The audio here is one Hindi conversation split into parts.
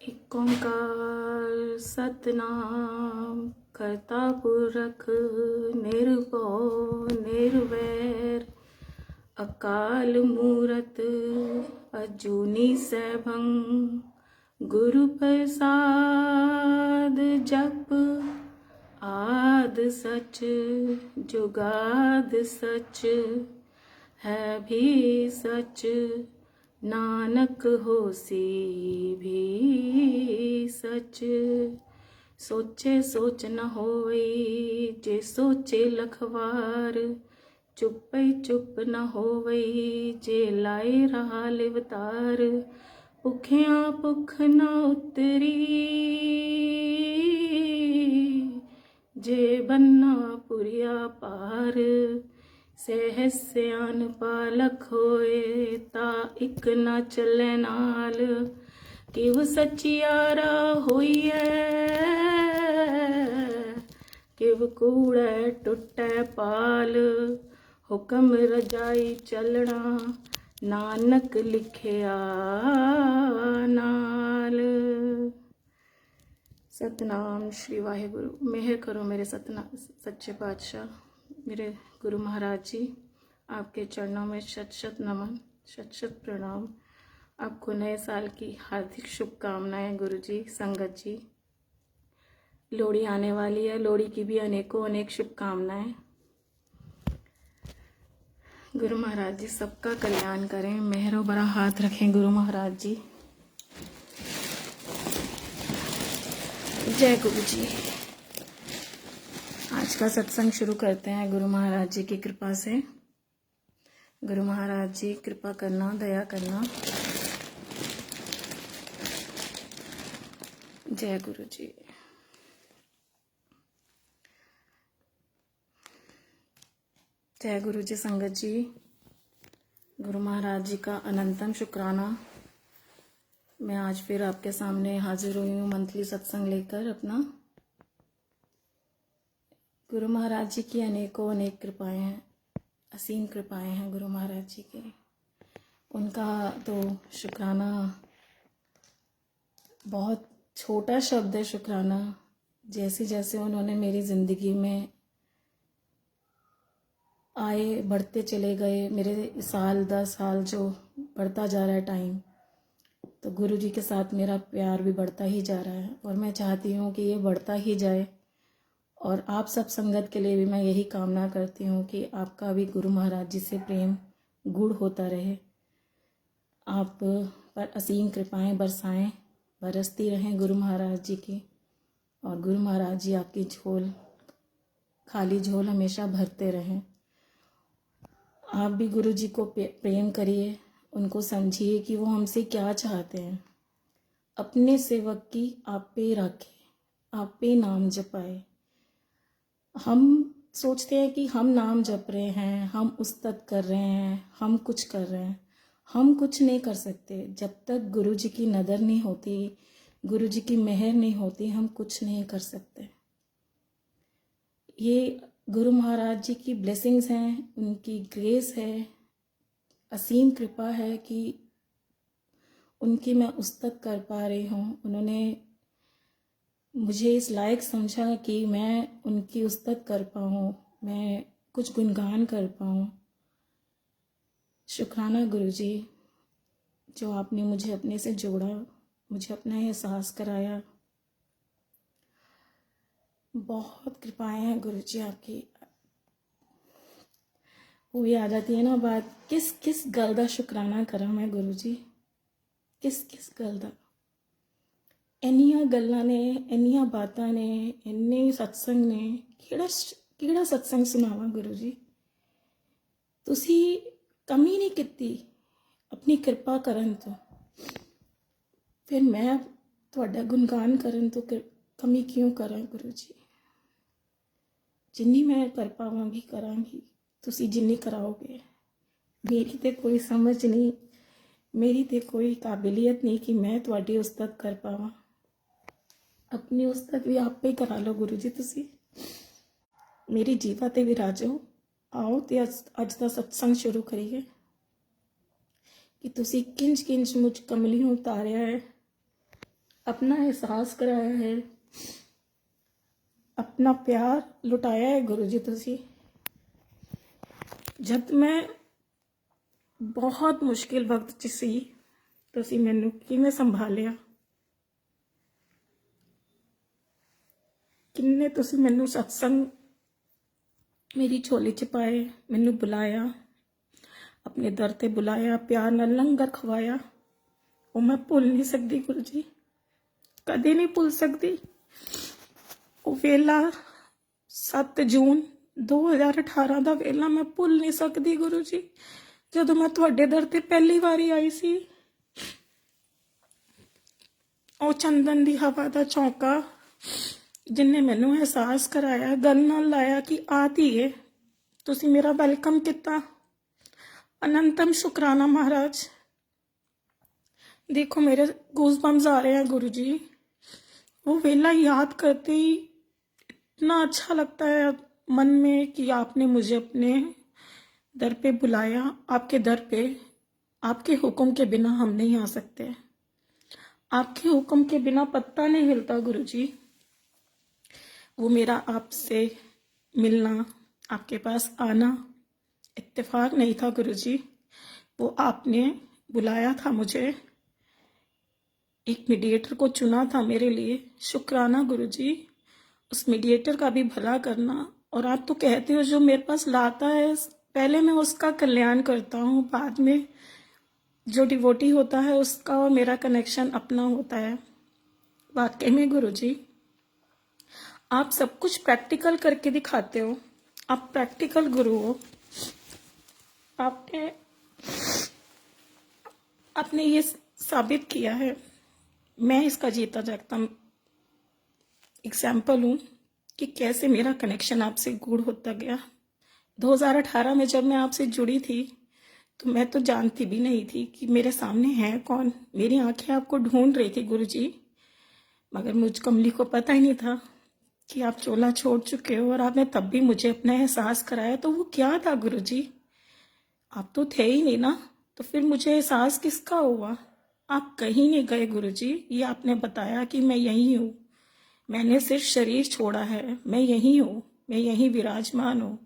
एक ओंकार सतनाम करता पुरख निर्भव निर्वैर अकाल मूरत अजूनी सैभं गुरु प्रसाद जप आद सच जुगाद सच है भी सच नानक होसी भी सच। सोचे सोच न होई जे सोचे लखवार चुपै चुप न होवई जे लाए रहा लिवतार भुखिया भुख न उतरी जे बन्ना पुरिया पार सहज सियान पालक होए ता इक न चले नाल किव सचियारा होइए किव कूड़े टुटे पाल हुक्म रजाई चलना नानक लिखिया नाल। सतनाम श्री वाहेगुरु। मेहर करो मेरे सच्चे पातशाह, मेरे गुरु महाराज जी। आपके चरणों में शत शत नमन, शत शत प्रणाम। आपको नए साल की हार्दिक शुभकामनाएं गुरु जी, संगत जी। लोहड़ी आने वाली है, लोहड़ी की भी अनेकों अनेक शुभकामनाएं। गुरु महाराज जी सबका कल्याण करें, मेहरो बड़ा हाथ रखें गुरु महाराज जी। जय गुरु जी। आज का सत्संग शुरू करते हैं गुरु महाराज जी की कृपा से। गुरु महाराज जी कृपा करना, दया करना। जय गुरु जी। जय गुरु जी संगत जी। गुरु महाराज जी का अनंतम शुक्राना। मैं आज फिर आपके सामने हाजिर हुई हूँ मंथली सत्संग लेकर अपना। गुरु महाराज जी की अनेकों अनेक कृपाएं हैं, असीम कृपाएं हैं गुरु महाराज जी की। उनका तो शुक्राना बहुत छोटा शब्द है, शुक्राना। जैसे जैसे उन्होंने मेरी ज़िंदगी में आए, बढ़ते चले गए, मेरे साल 10 साल जो बढ़ता जा रहा है टाइम, तो गुरु जी के साथ मेरा प्यार भी बढ़ता ही जा रहा है और मैं चाहती हूँ कि ये बढ़ता ही जाए। और आप सब संगत के लिए भी मैं यही कामना करती हूँ कि आपका भी गुरु महाराज जी से प्रेम गुड़ होता रहे, आप पर असीम कृपाएं बरसाएं, बरसती रहें गुरु महाराज जी की। और गुरु महाराज जी आपकी झोल, खाली झोल हमेशा भरते रहें। आप भी गुरु जी को प्रेम करिए, उनको समझिए कि वो हमसे क्या चाहते हैं। अपने सेवक की आप पे रखे, आप पे नाम जपाए। हम सोचते हैं कि हम नाम जप रहे हैं, हम उस्तत कर रहे हैं, हम कुछ कर रहे हैं। हम कुछ नहीं कर सकते जब तक गुरु जी की नज़र नहीं होती, गुरु जी की मेहर नहीं होती, हम कुछ नहीं कर सकते। ये गुरु महाराज जी की ब्लेसिंग्स हैं, उनकी ग्रेस है, असीम कृपा है कि उनकी मैं उस्तत कर पा रही हूँ। उन्होंने मुझे इस लायक समझा कि मैं उनकी उस्तत कर पाऊँ, मैं कुछ गुणगान कर पाऊँ। शुक्राना गुरु जी, जो आपने मुझे अपने से जोड़ा, मुझे अपना एहसास कराया। बहुत कृपाएं हैं गुरु जी आपकी। वो याद आती है ना बात, किस किस गल दा शुक्राना करा मैं गुरु जी, किस किस गल दा। ਇੰਨੀਆਂ ਗੱਲਾਂ ਨੇ, ਇੰਨੀਆਂ ਬਾਤਾਂ ਨੇ, ਇੰਨੇ ਸਤਸੰਗ ਨੇ, ਕਿਹੜਾ ਸਤਸੰਗ ਸੁਣਾਵਾਂ ਗੁਰੂ ਜੀ। ਤੁਸੀਂ ਕਮੀ ਨਹੀਂ ਕੀਤੀ ਆਪਣੀ ਕਿਰਪਾ ਕਰਨ ਤੋਂ, ਫਿਰ ਮੈਂ ਤੁਹਾਡਾ ਗੁਣਗਾਨ ਕਰਨ ਤੋਂ ਕਮੀ ਕਿਉਂ ਕਰਾਂ ਗੁਰੂ ਜੀ। ਜਿੰਨੀ ਮੈਂ ਕਰ ਪਾਵਾਂਗੀ ਕਰਾਂਗੀ, ਤੁਸੀਂ ਜਿੰਨੀ ਕਰਾਓਗੇ। ਮੇਰੀ ਤੇ ਕੋਈ ਸਮਝ ਨਹੀਂ, ਮੇਰੀ ਤੇ ਕੋਈ ਕਾਬਲੀਅਤ नहीं कि मैं ਤੁਹਾਡੀ ਉਸਤਤ ਕਰ ਪਾਵਾਂ। अपनी उस्तत भी आप पे ही करा लो गुरु जी। तुसी मेरी जीवा ते विराजो। आओ ते अज दा सत्संग शुरू करिए कि तुसी किंज किंज मुझ कमलियों उतारिया है, अपना एहसास कराया है, अपना प्यार लुटाया है गुरु जी तुसी। जब मैं बहुत मुश्किल वक्त 'ਚ ਸੀ ਤੁਸੀਂ ਮੈਨੂੰ ਕਿਵੇਂ ਸੰਭਾਲਿਆ, ਕਿੰਨੇ ਤੁਸੀਂ ਮੈਨੂੰ ਸਤਸੰਗ मेरी झोली 'ਚ पाए, मैनू बुलाया, अपने दर ते बुलाया, प्यार नाल लंगर खवाया। वो मैं भुल नहीं सकती गुरु जी, कदे नहीं भुल सकती। वो वेला 7 जून 2018 ਦਾ ਵੇਲਾ मैं भुल नहीं सकती गुरु जी, ਜਦੋਂ मैं ਤੁਹਾਡੇ दर ते पहली वारी आई सी। ਉਹ ਚੰਦਨ ਦੀ ਹਵਾ ਦਾ ਝੋਂਕਾ जिन्हें मैनू एहसास कराया, गल नाल लाया कि आ धीए तुसी मेरा वेलकम किया। अनंतम शुकराना महाराज। देखो मेरे गूज बम्स आ रहे हैं गुरु जी। वो वेला याद करते ही इतना अच्छा लगता है मन में कि आपने मुझे अपने दर पे बुलाया। आपके दर पे आपके हुक्म के बिना हम नहीं आ सकते, आपके हुक्म के बिना पत्ता नहीं हिलता गुरु जी। वो मेरा आपसे मिलना, आपके पास आना इत्तेफाक नहीं था गुरु जी, वो आपने बुलाया था मुझे, एक मीडिएटर को चुना था मेरे लिए। शुक्राना गुरु जी, उस मीडिएटर का भी भला करना। और आप तो कहते हो जो मेरे पास लाता है पहले मैं उसका कल्याण करता हूँ, बाद में जो डिवोटी होता है उसका और मेरा कनेक्शन अपना होता है। वाकई में गुरु जी आप सब कुछ प्रैक्टिकल करके दिखाते हो, आप प्रैक्टिकल गुरु हो। आपने ये साबित किया है, मैं इसका जीता जागता एग्जाम्पल हूँ कि कैसे मेरा कनेक्शन आपसे गूढ़ होता गया। 2018 में जब मैं आपसे जुड़ी थी तो मैं तो जानती भी नहीं थी कि मेरे सामने है कौन। मेरी आंखें आपको ढूंढ रही थी गुरु जी, मगर मुझ कमली को पता ही नहीं था कि आप चोला छोड़ चुके हो। और आपने तब भी मुझे अपना एहसास कराया, तो वो क्या था गुरु जी? आप तो थे ही नहीं ना, तो फिर मुझे एहसास किसका हुआ? आप कहीं नहीं गए गुरु जी, ये आपने बताया कि मैं यहीं हूँ, मैंने सिर्फ शरीर छोड़ा है, मैं यहीं हूँ, मैं यहीं विराजमान हूँ।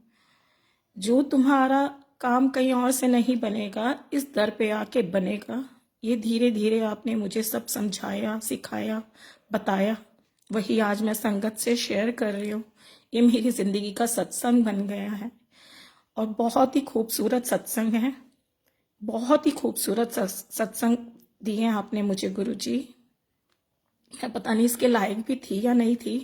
जो तुम्हारा काम कहीं और से नहीं बनेगा, इस दर पे आके बनेगा। ये धीरे धीरे आपने मुझे सब समझाया, सिखाया, बताया, वही आज मैं संगत से शेयर कर रही हूँ। ये मेरी ज़िंदगी का सत्संग बन गया है और बहुत ही खूबसूरत सत्संग है, बहुत ही खूबसूरत सत्संग दिए आपने मुझे गुरु जी। मैं पता नहीं इसके लायक भी थी या नहीं थी,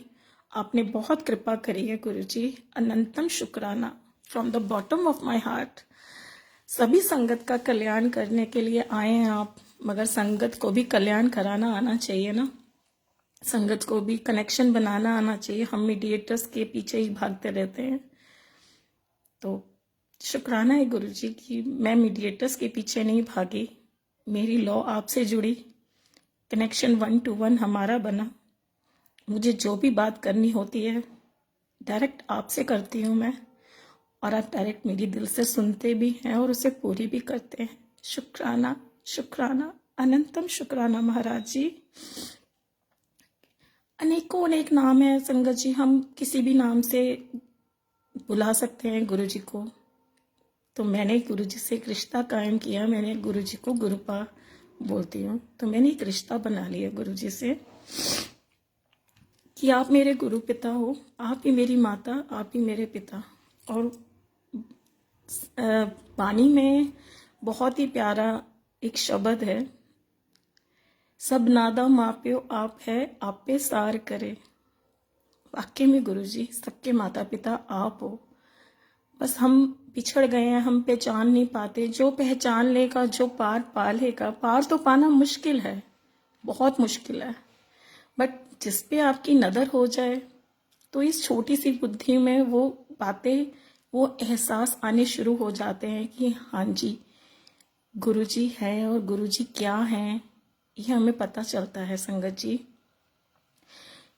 आपने बहुत कृपा करी है गुरु जी। अनंतम शुक्राना from the bottom of my heart. सभी संगत का कल्याण करने के लिए आए हैं आप, मगर संगत को भी कल्याण कराना आना चाहिए ना, संगत को भी कनेक्शन बनाना आना चाहिए। हम मीडिएटर्स के पीछे ही भागते रहते हैं। तो शुक्राना है गुरु जी कि मैं मीडिएटर्स के पीछे नहीं भागी, मेरी लॉ आपसे जुड़ी, कनेक्शन 1 to 1 हमारा बना। मुझे जो भी बात करनी होती है डायरेक्ट आपसे करती हूँ मैं, और आप डायरेक्ट मेरी दिल से सुनते भी हैं और उसे पूरी भी करते हैं। शुक्राना शुक्राना, अनंतम शुक्राना महाराज जी। अनेकों अनेक नाम है संगत जी, हम किसी भी नाम से बुला सकते हैं गुरु जी को। तो मैंने गुरु जी से एक रिश्ता कायम किया, मैंने गुरु जी को गुरुपा बोलती हूँ। तो मैंने एक रिश्ता बना लिया गुरु जी से कि आप मेरे गुरु पिता हो, आप ही मेरी माता, आप ही मेरे पिता। और वाणी में बहुत ही प्यारा एक शब्द है, सब नादा माप्यो आप है, आप पे सार करे। वाकई में गुरु जी सबके माता पिता आप हो, बस हम पिछड़ गए हैं, हम पहचान नहीं पाते। जो पहचान लेगा, जो पार पा लेगा, पार तो पाना मुश्किल है, बहुत मुश्किल है, बट जिस पे आपकी नज़र हो जाए तो इस छोटी सी बुद्धि में वो बातें, वो एहसास आने शुरू हो जाते हैं कि हाँ जी गुरु जी हैं और गुरु जी क्या हैं, ये हमें पता चलता है संगत जी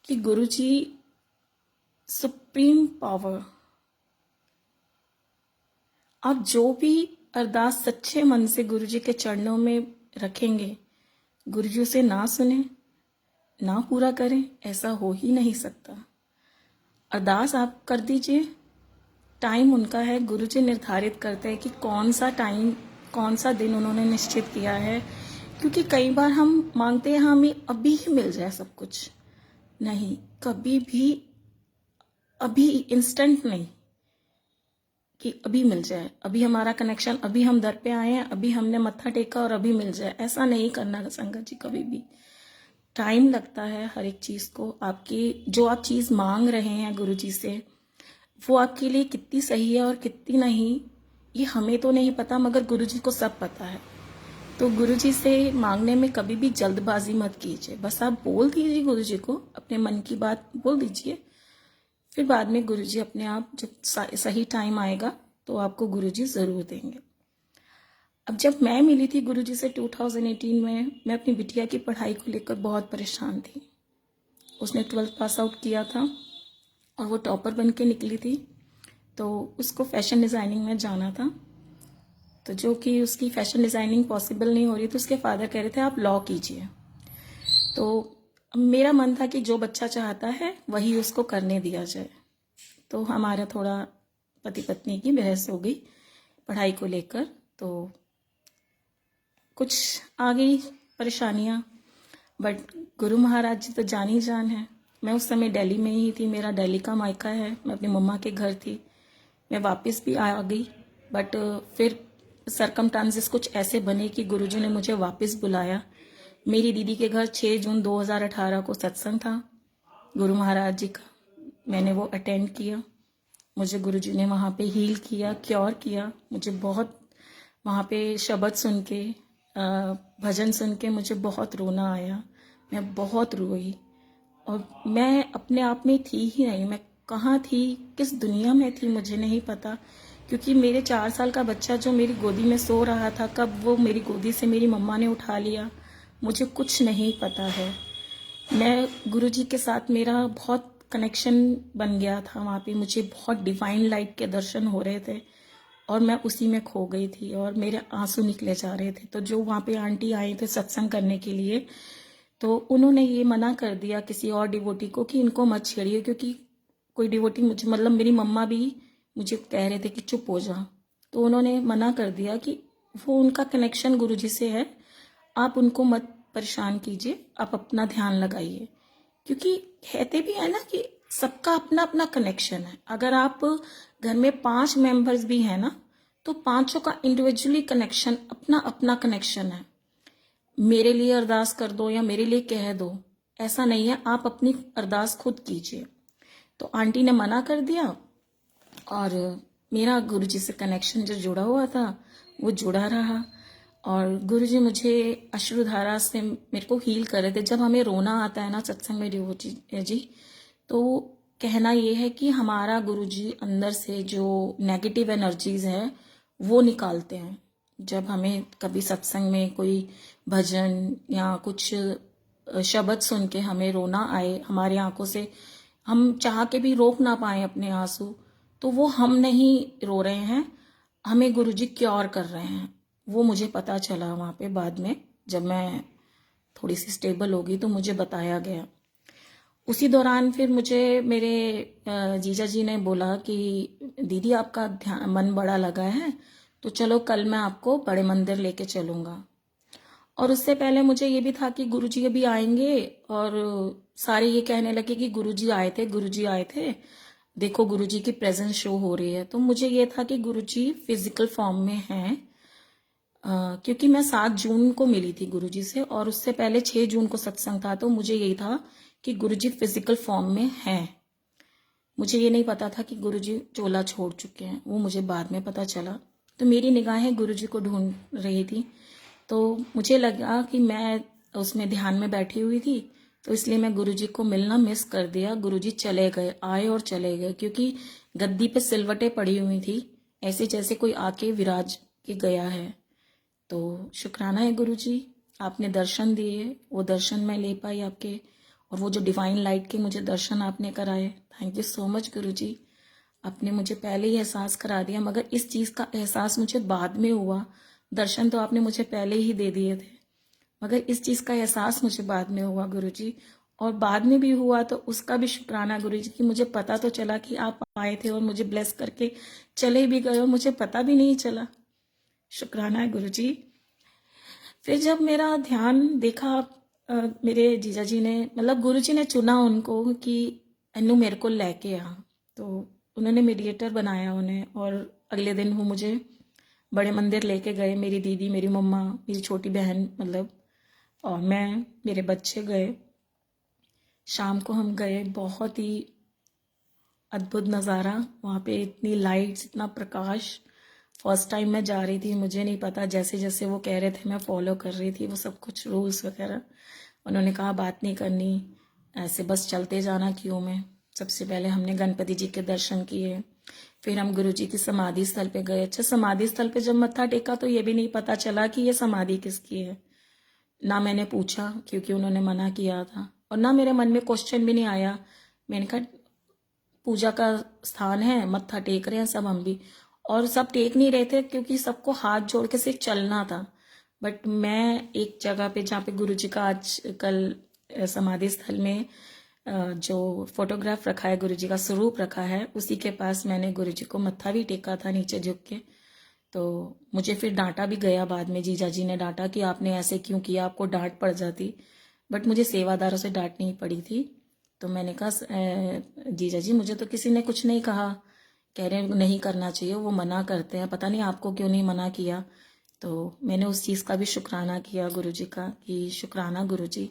कि गुरु जी सुप्रीम पावर। आप जो भी अरदास सच्चे मन से गुरु जी के चरणों में रखेंगे, गुरु जी उसे ना सुने ना पूरा करें, ऐसा हो ही नहीं सकता। अरदास आप कर दीजिए, टाइम उनका है, गुरुजी निर्धारित करते हैं कि कौन सा टाइम, कौन सा दिन उन्होंने निश्चित किया है। क्योंकि कई बार हम मांगते हैं हमें अभी ही मिल जाए सब कुछ, नहीं, कभी भी अभी इंस्टेंट नहीं कि अभी मिल जाए, अभी हमारा कनेक्शन, अभी हम दर पे आए हैं, अभी हमने मत्था टेका और अभी मिल जाए, ऐसा नहीं करना संगत जी कभी भी। टाइम लगता है हर एक चीज़ को। आपकी जो आप चीज़ मांग रहे हैं गुरुजी से, वो आपके लिए कितनी सही है और कितनी नहीं, ये हमें तो नहीं पता, मगर गुरुजी को सब पता है। तो गुरुजी से मांगने में कभी भी जल्दबाजी मत कीजिए। बस आप बोल दीजिए गुरुजी को, अपने मन की बात बोल दीजिए, फिर बाद में गुरुजी अपने आप जब सही टाइम आएगा तो आपको गुरुजी ज़रूर देंगे। अब जब मैं मिली थी गुरुजी से 2018 में, मैं अपनी बिटिया की पढ़ाई को लेकर बहुत परेशान थी। उसने 12th पास आउट किया था और वो टॉपर बन के निकली थी, तो उसको फैशन डिज़ाइनिंग में जाना था। तो जो कि उसकी फैशन डिज़ाइनिंग पॉसिबल नहीं हो रही थी, उसके फादर कह रहे थे आप लॉ कीजिए। तो मेरा मन था कि जो बच्चा चाहता है वही उसको करने दिया जाए। तो हमारा थोड़ा पति पत्नी की बहस हो गई पढ़ाई को लेकर, तो कुछ आ गई परेशानियाँ, बट गुरु महाराज जी तो जान ही जान है। मैं उस समय दिल्ली में ही थी, मेरा दिल्ली का मायका है, मैं अपनी मम्मा के घर थी। मैं वापस भी आ गई, बट फिर सरकमस्टांसेस कुछ ऐसे बने कि गुरुजी ने मुझे वापस बुलाया। मेरी दीदी के घर 6 जून 2018 को सत्संग था गुरु महाराज जी का, मैंने वो अटेंड किया। मुझे गुरुजी ने वहाँ पे हील किया, क्योर किया। मुझे बहुत वहाँ पे शब्द सुन के, भजन सुन के मुझे बहुत रोना आया, मैं बहुत रोई। और मैं अपने आप में थी ही नहीं, मैं कहाँ थी, किस दुनिया में थी मुझे नहीं पता। क्योंकि मेरे 4 साल का बच्चा जो मेरी गोदी में सो रहा था, कब वो मेरी गोदी से मेरी मम्मा ने उठा लिया, मुझे कुछ नहीं पता है। मैं गुरुजी के साथ मेरा बहुत कनेक्शन बन गया था वहाँ पे, मुझे बहुत डिवाइन लाइट के दर्शन हो रहे थे और मैं उसी में खो गई थी और मेरे आंसू निकले जा रहे थे। तो जो वहाँ पे आंटी आई थे सत्संग करने के लिए, तो उन्होंने ये मना कर दिया किसी और डिवोटी को कि इनको मत छेड़िए, क्योंकि कोई डिवोटी मुझे, मतलब मेरी मम्मा भी मुझे कह रहे थे कि चुप हो जा। तो उन्होंने मना कर दिया कि वो उनका कनेक्शन गुरुजी से है, आप उनको मत परेशान कीजिए, आप अपना ध्यान लगाइए। क्योंकि कहते भी है ना कि सबका अपना अपना कनेक्शन है। अगर आप घर में 5 मेंबर्स भी हैं ना, तो पांचों का इंडिविजुअली कनेक्शन, अपना अपना कनेक्शन है। मेरे लिए अरदास कर दो या मेरे लिए कह दो, ऐसा नहीं है, आप अपनी अरदास खुद कीजिए। तो आंटी ने मना कर दिया और मेरा गुरुजी से कनेक्शन जो जुड़ा हुआ था वो जुड़ा रहा। और गुरुजी मुझे अश्रुधारा से मेरे को हील कर रहे थे। जब हमें रोना आता है ना सत्संग में डिवोटी जी, तो कहना ये है कि हमारा गुरुजी अंदर से जो नेगेटिव एनर्जीज है वो निकालते हैं। जब हमें कभी सत्संग में कोई भजन या कुछ शब्द सुन के हमें रोना आए, हमारे आंखों से हम चाह के भी रोक ना पाए अपने आंसू, तो वो हम नहीं रो रहे हैं, हमें गुरुजी क्योर कर रहे हैं। वो मुझे पता चला वहाँ पे बाद में, जब मैं थोड़ी सी स्टेबल हो गई तो मुझे बताया गया। उसी दौरान फिर मुझे मेरे जीजा जी ने बोला कि दीदी आपका ध्यान मन बड़ा लगा है, तो चलो कल मैं आपको बड़े मंदिर लेके चलूँगा। और उससे पहले मुझे ये भी था कि गुरुजी अभी आएंगे और सारे ये कहने लगे कि गुरुजी आए थे, गुरुजी आए थे, देखो गुरुजी की प्रेजेंस शो हो रही है। तो मुझे ये था कि गुरुजी फिजिकल फॉर्म में हैं, क्योंकि मैं 7 जून को मिली थी गुरुजी से और उससे पहले 6 जून को सत्संग था। तो मुझे यही था कि गुरुजी फिजिकल फॉर्म में हैं। मुझे ये नहीं पता था कि गुरुजी चोला छोड़ चुके हैं, वो मुझे बाद में पता चला। तो मेरी निगाहें गुरुजी को ढूंढ रही थी, तो मुझे लगा कि मैं उसमें ध्यान में बैठी हुई थी, तो इसलिए मैं गुरुजी को मिलना मिस कर दिया। गुरुजी चले गए, आए और चले गए, क्योंकि गद्दी पे सिलवटें पड़ी हुई थी, ऐसे जैसे कोई आके विराज के गया है। तो शुक्राना है गुरुजी, आपने दर्शन दिए, वो दर्शन मैं ले पाई आपके, और वो जो डिवाइन लाइट के मुझे दर्शन आपने कराए। थैंक यू सो मच गुरुजी, आपने मुझे पहले ही एहसास करा दिया, मगर इस चीज़ का एहसास मुझे बाद में हुआ। दर्शन तो आपने मुझे पहले ही दे दिए थे, मगर इस चीज़ का एहसास मुझे बाद में हुआ गुरुजी। और बाद में भी हुआ तो उसका भी शुक्राना गुरु जी की, मुझे पता तो चला कि आप आए थे और मुझे ब्लेस करके चले भी गए और मुझे पता भी नहीं चला। शुक्राना है गुरु जी। फिर जब मेरा ध्यान देखा, मेरे जीजा जी ने, मतलब गुरु जी ने चुना उनको कि अनु मेरे को लेके आ, तो उन्होंने मीडिएटर बनाया उन्हें, और अगले दिन वो मुझे बड़े मंदिर लेके गए। मेरी दीदी, मेरी मम्मा, मेरी छोटी बहन, मतलब, और मैं, मेरे बच्चे गए। शाम को हम गए, बहुत ही अद्भुत नज़ारा वहाँ पे, इतनी लाइट्स, इतना प्रकाश। फर्स्ट टाइम मैं जा रही थी, मुझे नहीं पता, जैसे जैसे वो कह रहे थे मैं फॉलो कर रही थी वो सब कुछ रूल्स वगैरह। उन्होंने कहा बात नहीं करनी, ऐसे बस चलते जाना क्यों में। सबसे पहले हमने गणपति जी के दर्शन किए, फिर हम गुरु जी की समाधि स्थल पे गए। अच्छा, समाधि स्थल पे जब मत्था टेका तो ये भी नहीं पता चला कि ये समाधि किसकी है, ना मैंने पूछा क्योंकि उन्होंने मना किया था, और ना मेरे मन में क्वेश्चन भी नहीं आया। मैंने कहा पूजा का स्थान है, मत्था टेक रहे हैं सब हम भी, और सब टेक नहीं रहे थे क्योंकि सबको हाथ जोड़ के सिर्फ चलना था। बट मैं एक जगह पे जहाँ पे गुरु जी का आज कल समाधि स्थल में जो फोटोग्राफ रखा है, गुरु जी का स्वरूप रखा है, उसी के पास मैंने गुरु जी को मत्था भी टेका था नीचे झुक के। तो मुझे फिर डांटा भी गया बाद में, जीजा जी ने डांटा कि आपने ऐसे क्यों किया, आपको डांट पड़ जाती। बट मुझे सेवादारों से डांट नहीं पड़ी थी। तो मैंने कहा जीजा जी मुझे तो किसी ने कुछ नहीं कहा, कह रहे हैं नहीं करना चाहिए, वो मना करते हैं, पता नहीं आपको क्यों नहीं मना किया। तो मैंने उस चीज़ का भी शुक्राना किया गुरु जी का कि शुक्राना गुरु जी,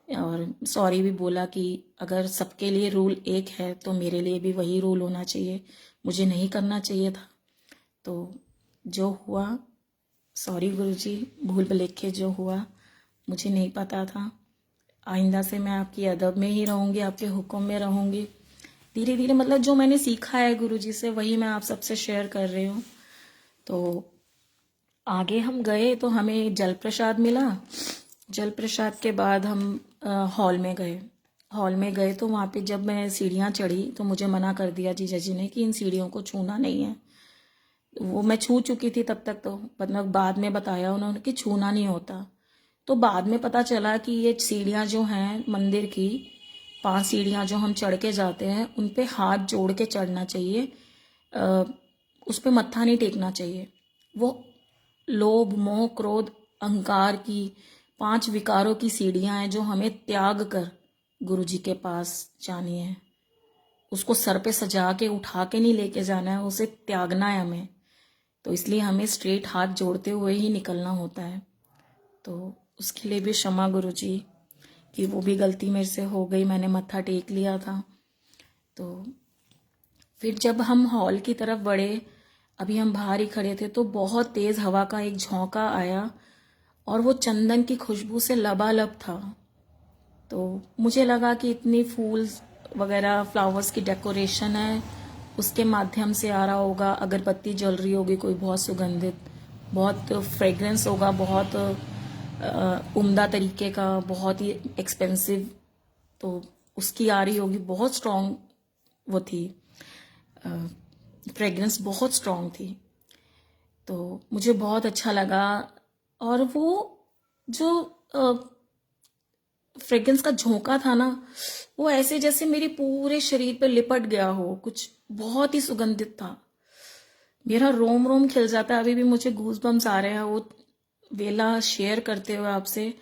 और सॉरी भी बोला कि अगर सबके लिए रूल एक है तो मेरे लिए भी वही रूल होना चाहिए, मुझे नहीं करना चाहिए था। तो जो हुआ, सॉरी गुरु जी, भूल भुलेखे जो हुआ मुझे नहीं पता था। आइंदा से मैं आपकी अदब में ही रहूँगी, आपके हुक्म में रहूँगी। धीरे धीरे मतलब जो मैंने सीखा है गुरु जी से वही मैं आप सबसे शेयर कर रही हूँ। तो आगे हम गए तो हमें जल प्रसाद मिला। जल प्रसाद के बाद हम हॉल में गए। हॉल में गए तो वहाँ पे जब मैं सीढ़ियाँ चढ़ी तो मुझे मना कर दिया जीजा जी ने कि इन सीढ़ियों को छूना नहीं है। वो मैं छू चुकी थी तब तक, तो मतलब बाद में बताया उन्होंने कि छूना नहीं होता। तो बाद में पता चला कि ये सीढ़ियाँ जो हैं मंदिर की, 5 सीढ़ियाँ जो हम चढ़ के जाते हैं, उन पे हाथ जोड़ के चढ़ना चाहिए, उस पे मत्था नहीं टेकना चाहिए। वो लोभ, मोह, क्रोध, अहंकार की 5 विकारों की सीढ़ियाँ हैं जो हमें त्याग कर गुरु जी के पास जानी है। उसको सर पे सजा के उठा के नहीं लेके जाना है, उसे त्यागना है हमें। तो इसलिए हमें स्ट्रेट हाथ जोड़ते हुए ही निकलना होता है। तो उसके लिए भी क्षमा गुरु जी कि वो भी गलती मेरे से हो गई, मैंने मत्था टेक लिया था। तो फिर जब हम हॉल की तरफ बढ़े, अभी हम बाहर ही खड़े थे तो बहुत तेज़ हवा का एक झोंका आया और वो चंदन की खुशबू से लबालब था। तो मुझे लगा कि इतनी फूल वगैरह, फ्लावर्स की डेकोरेशन है, उसके माध्यम से आ रहा होगा, अगरबत्ती जल रही होगी कोई बहुत सुगंधित, बहुत फ्रेग्रेंस होगा, बहुत उम्दा तरीके का, बहुत ही एक्सपेंसिव, तो उसकी आ रही होगी, बहुत स्ट्रॉन्ग वो थी, फ्रेग्रेंस बहुत स्ट्रॉन्ग थी। तो मुझे बहुत अच्छा लगा। और वो जो फ्रेग्रेंस का झोंका था ना, वो ऐसे जैसे मेरे पूरे शरीर पे लिपट गया हो, कुछ बहुत ही सुगंधित था। मेरा रोम रोम खिल जाता है, अभी भी मुझे गूज बम्स आ रहे हैं वो वेला शेयर करते हुए आपसे,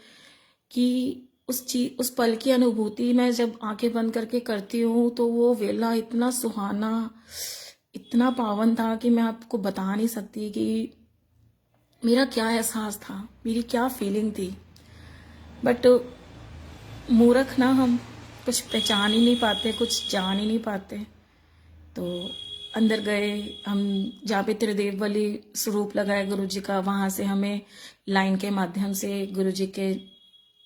कि उस पल की अनुभूति मैं जब आंखें बंद करके करती हूँ तो वो वेला इतना सुहाना, इतना पावन था कि मैं आपको बता नहीं सकती कि मेरा क्या एहसास था, मेरी क्या फीलिंग थी। बट मूर्ख ना हम, कुछ पहचान ही नहीं पाते, कुछ जान ही नहीं पाते। तो अंदर गए हम, जहाँ पे त्रिदेव बलि स्वरूप लगा है गुरु जी का, वहाँ से हमें लाइन के माध्यम से गुरु जी के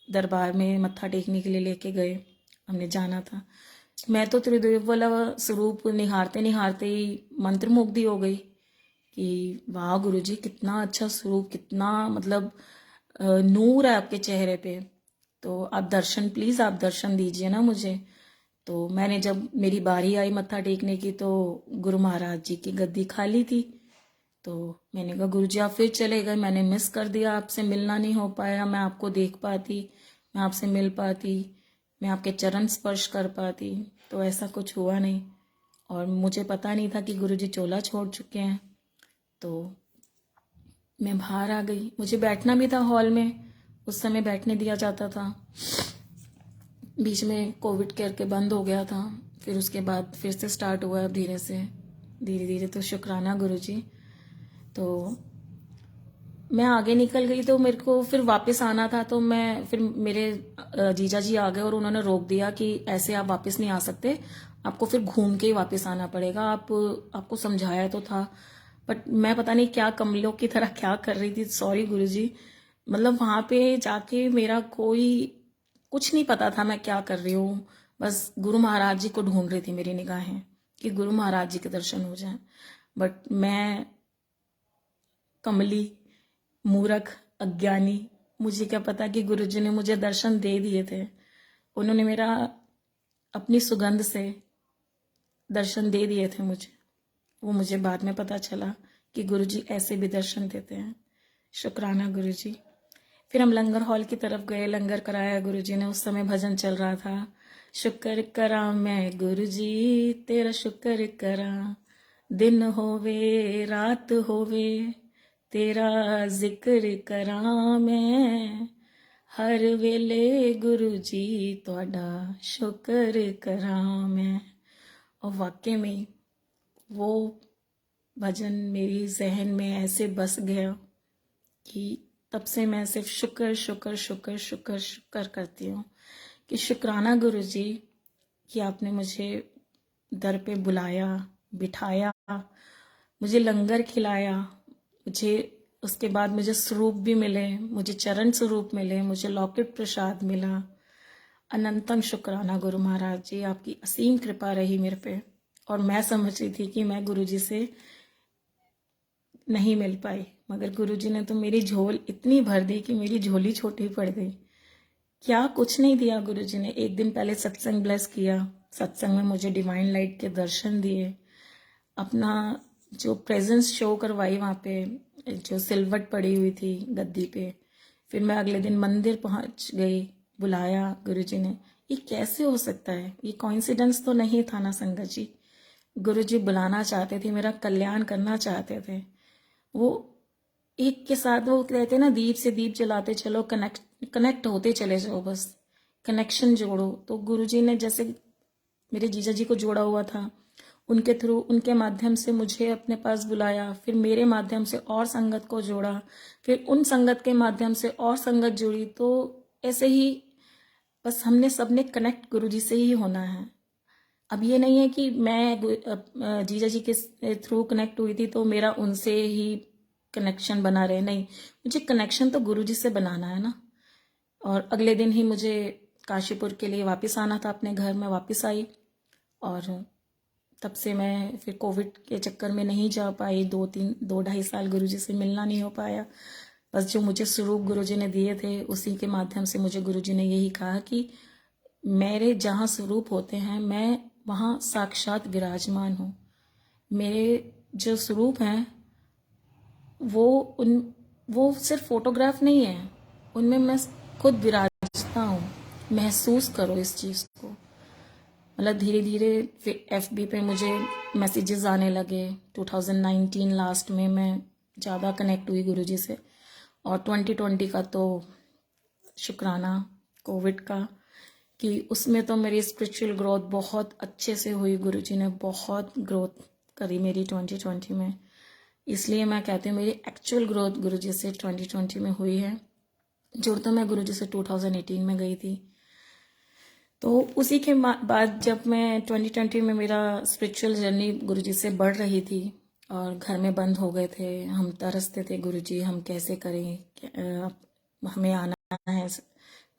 दरबार में मत्था टेकने के लिए लेके गए, हमने जाना था। मैं तो त्रिदेव वाला स्वरूप निहारते निहारते ही मंत्रमुग्ध हो गई कि वाह गुरु जी, कितना अच्छा स्वरूप, कितना मतलब नूर है आपके चेहरे पे। तो आप दर्शन, प्लीज़ आप दर्शन दीजिए ना मुझे। तो मैंने, जब मेरी बारी आई मत्था टेकने की, तो गुरु महाराज जी की गद्दी खाली थी। तो मैंने कहा गुरु जी आप फिर चले गए, मैंने मिस कर दिया, आपसे मिलना नहीं हो पाया, मैं आपको देख पाती, मैं आपसे मिल पाती। मैं आपके चरण स्पर्श कर पाती, तो ऐसा कुछ हुआ नहीं। और मुझे पता नहीं था कि गुरुजी चोला छोड़ चुके हैं। तो मैं बाहर आ गई, मुझे बैठना भी था हॉल में, उस समय बैठने दिया जाता था। बीच में कोविड करके बंद हो गया था, फिर उसके बाद फिर से स्टार्ट हुआ अब धीरे धीरे। तो शुक्राना गुरुजी। तो मैं आगे निकल गई, तो मेरे को फिर वापस आना था। तो मैं फिर मेरे जीजा जी आ गए और उन्होंने रोक दिया कि ऐसे आप वापस नहीं आ सकते, आपको फिर घूम के ही वापस आना पड़ेगा। आपको समझाया तो था, बट मैं पता नहीं क्या कमलों की तरह क्या कर रही थी। सॉरी गुरुजी, मतलब वहां पे जाके मेरा कोई कुछ नहीं पता था मैं क्या कर रही हूँ। बस गुरु महाराज जी को ढूंढ रही थी मेरी निगाहें कि गुरु महाराज जी के दर्शन हो जाएं। बट मैं कमली, मूर्ख, अज्ञानी, मुझे क्या पता कि गुरुजी ने मुझे दर्शन दे दिए थे। उन्होंने मेरा अपनी सुगंध से दर्शन दे दिए थे मुझे। वो मुझे बाद में पता चला कि गुरुजी ऐसे भी दर्शन देते हैं। शुक्राना गुरुजी। फिर हम लंगर हॉल की तरफ गए, लंगर कराया गुरुजी ने। उस समय भजन चल रहा था, शुक्र करा मैं गुरुजी तेरा, शुक्र करा दिन होवे रात होवे, तेरा जिक्र करा मैं हर वेले, गुरुजी तुहाडा शुक्र करा मैं। और वाकई में वो भजन मेरी जहन में ऐसे बस गया कि तब से मैं सिर्फ शुक्र शुक्र शुक्र शुक्र शुक्र करती हूँ कि शुक्राना गुरुजी कि आपने मुझे दर पे बुलाया, बिठाया, मुझे लंगर खिलाया, मुझे उसके बाद मुझे स्वरूप भी मिले, मुझे चरण स्वरूप मिले, मुझे लौकिक प्रसाद मिला। अनंतम शुक्राना गुरु महाराज जी, आपकी असीम कृपा रही मेरे पे। और मैं समझ रही थी कि मैं गुरुजी से नहीं मिल पाई, मगर गुरुजी ने तो मेरी झोल इतनी भर दी कि मेरी झोली छोटी पड़ गई। क्या कुछ नहीं दिया गुरुजी ने। एक दिन पहले सत्संग ब्लेस किया, सत्संग में मुझे डिवाइन लाइट के दर्शन दिए, अपना जो प्रेजेंस शो करवाई वहाँ पे, जो सिलवट पड़ी हुई थी गद्दी पे। फिर मैं अगले दिन मंदिर पहुँच गई, बुलाया गुरुजी ने। ये कैसे हो सकता है, ये कॉइंसिडेंस तो नहीं था ना संगत जी। गुरुजी बुलाना चाहते थे, मेरा कल्याण करना चाहते थे। वो एक के साथ वो कहते हैं ना, दीप से दीप जलाते चलो, कनेक्ट होते चले जाओ, बस कनेक्शन जोड़ो। तो गुरुजी ने जैसे मेरे जीजा जी को जोड़ा हुआ था, उनके थ्रू, उनके माध्यम से मुझे अपने पास बुलाया, फिर मेरे माध्यम से और संगत को जोड़ा, फिर उन संगत के माध्यम से और संगत जुड़ी। तो ऐसे ही बस हमने सबने कनेक्ट गुरुजी से ही होना है। अब ये नहीं है कि मैं जीजा जी के थ्रू कनेक्ट हुई थी तो मेरा उनसे ही कनेक्शन बना रहे, नहीं, मुझे कनेक्शन तो गुरुजी से बनाना है ना। और अगले दिन ही मुझे काशीपुर के लिए वापस आना था, अपने घर में वापस आई। और तब से मैं फिर कोविड के चक्कर में नहीं जा पाई, 2-2.5 साल गुरुजी से मिलना नहीं हो पाया। बस जो मुझे स्वरूप गुरुजी ने दिए थे उसी के माध्यम से मुझे गुरुजी ने यही कहा कि मेरे जहाँ स्वरूप होते हैं मैं वहाँ साक्षात विराजमान हूँ। मेरे जो स्वरूप हैं वो सिर्फ फोटोग्राफ नहीं है, उनमें मैं खुद विराजता हूँ। महसूस करो इस चीज़ को। मतलब धीरे धीरे फिर FB पे मुझे मैसेजेस आने लगे। 2019 लास्ट में मैं ज़्यादा कनेक्ट हुई गुरुजी से। और 2020 का तो शुक्राना कोविड का कि उसमें तो मेरी स्पिरिचुअल ग्रोथ बहुत अच्छे से हुई। गुरुजी ने बहुत ग्रोथ करी मेरी 2020 में। इसलिए मैं कहती हूँ मेरी एक्चुअल ग्रोथ गुरुजी से 2020 में हुई है। जुड़ तो मैं गुरुजी से 2018 में गई थी। तो उसी के बाद जब मैं 2020 में मेरा स्पिरिचुअल जर्नी गुरुजी से बढ़ रही थी और घर में बंद हो गए थे, हम तरसते थे गुरुजी हम कैसे करें, हमें आना है,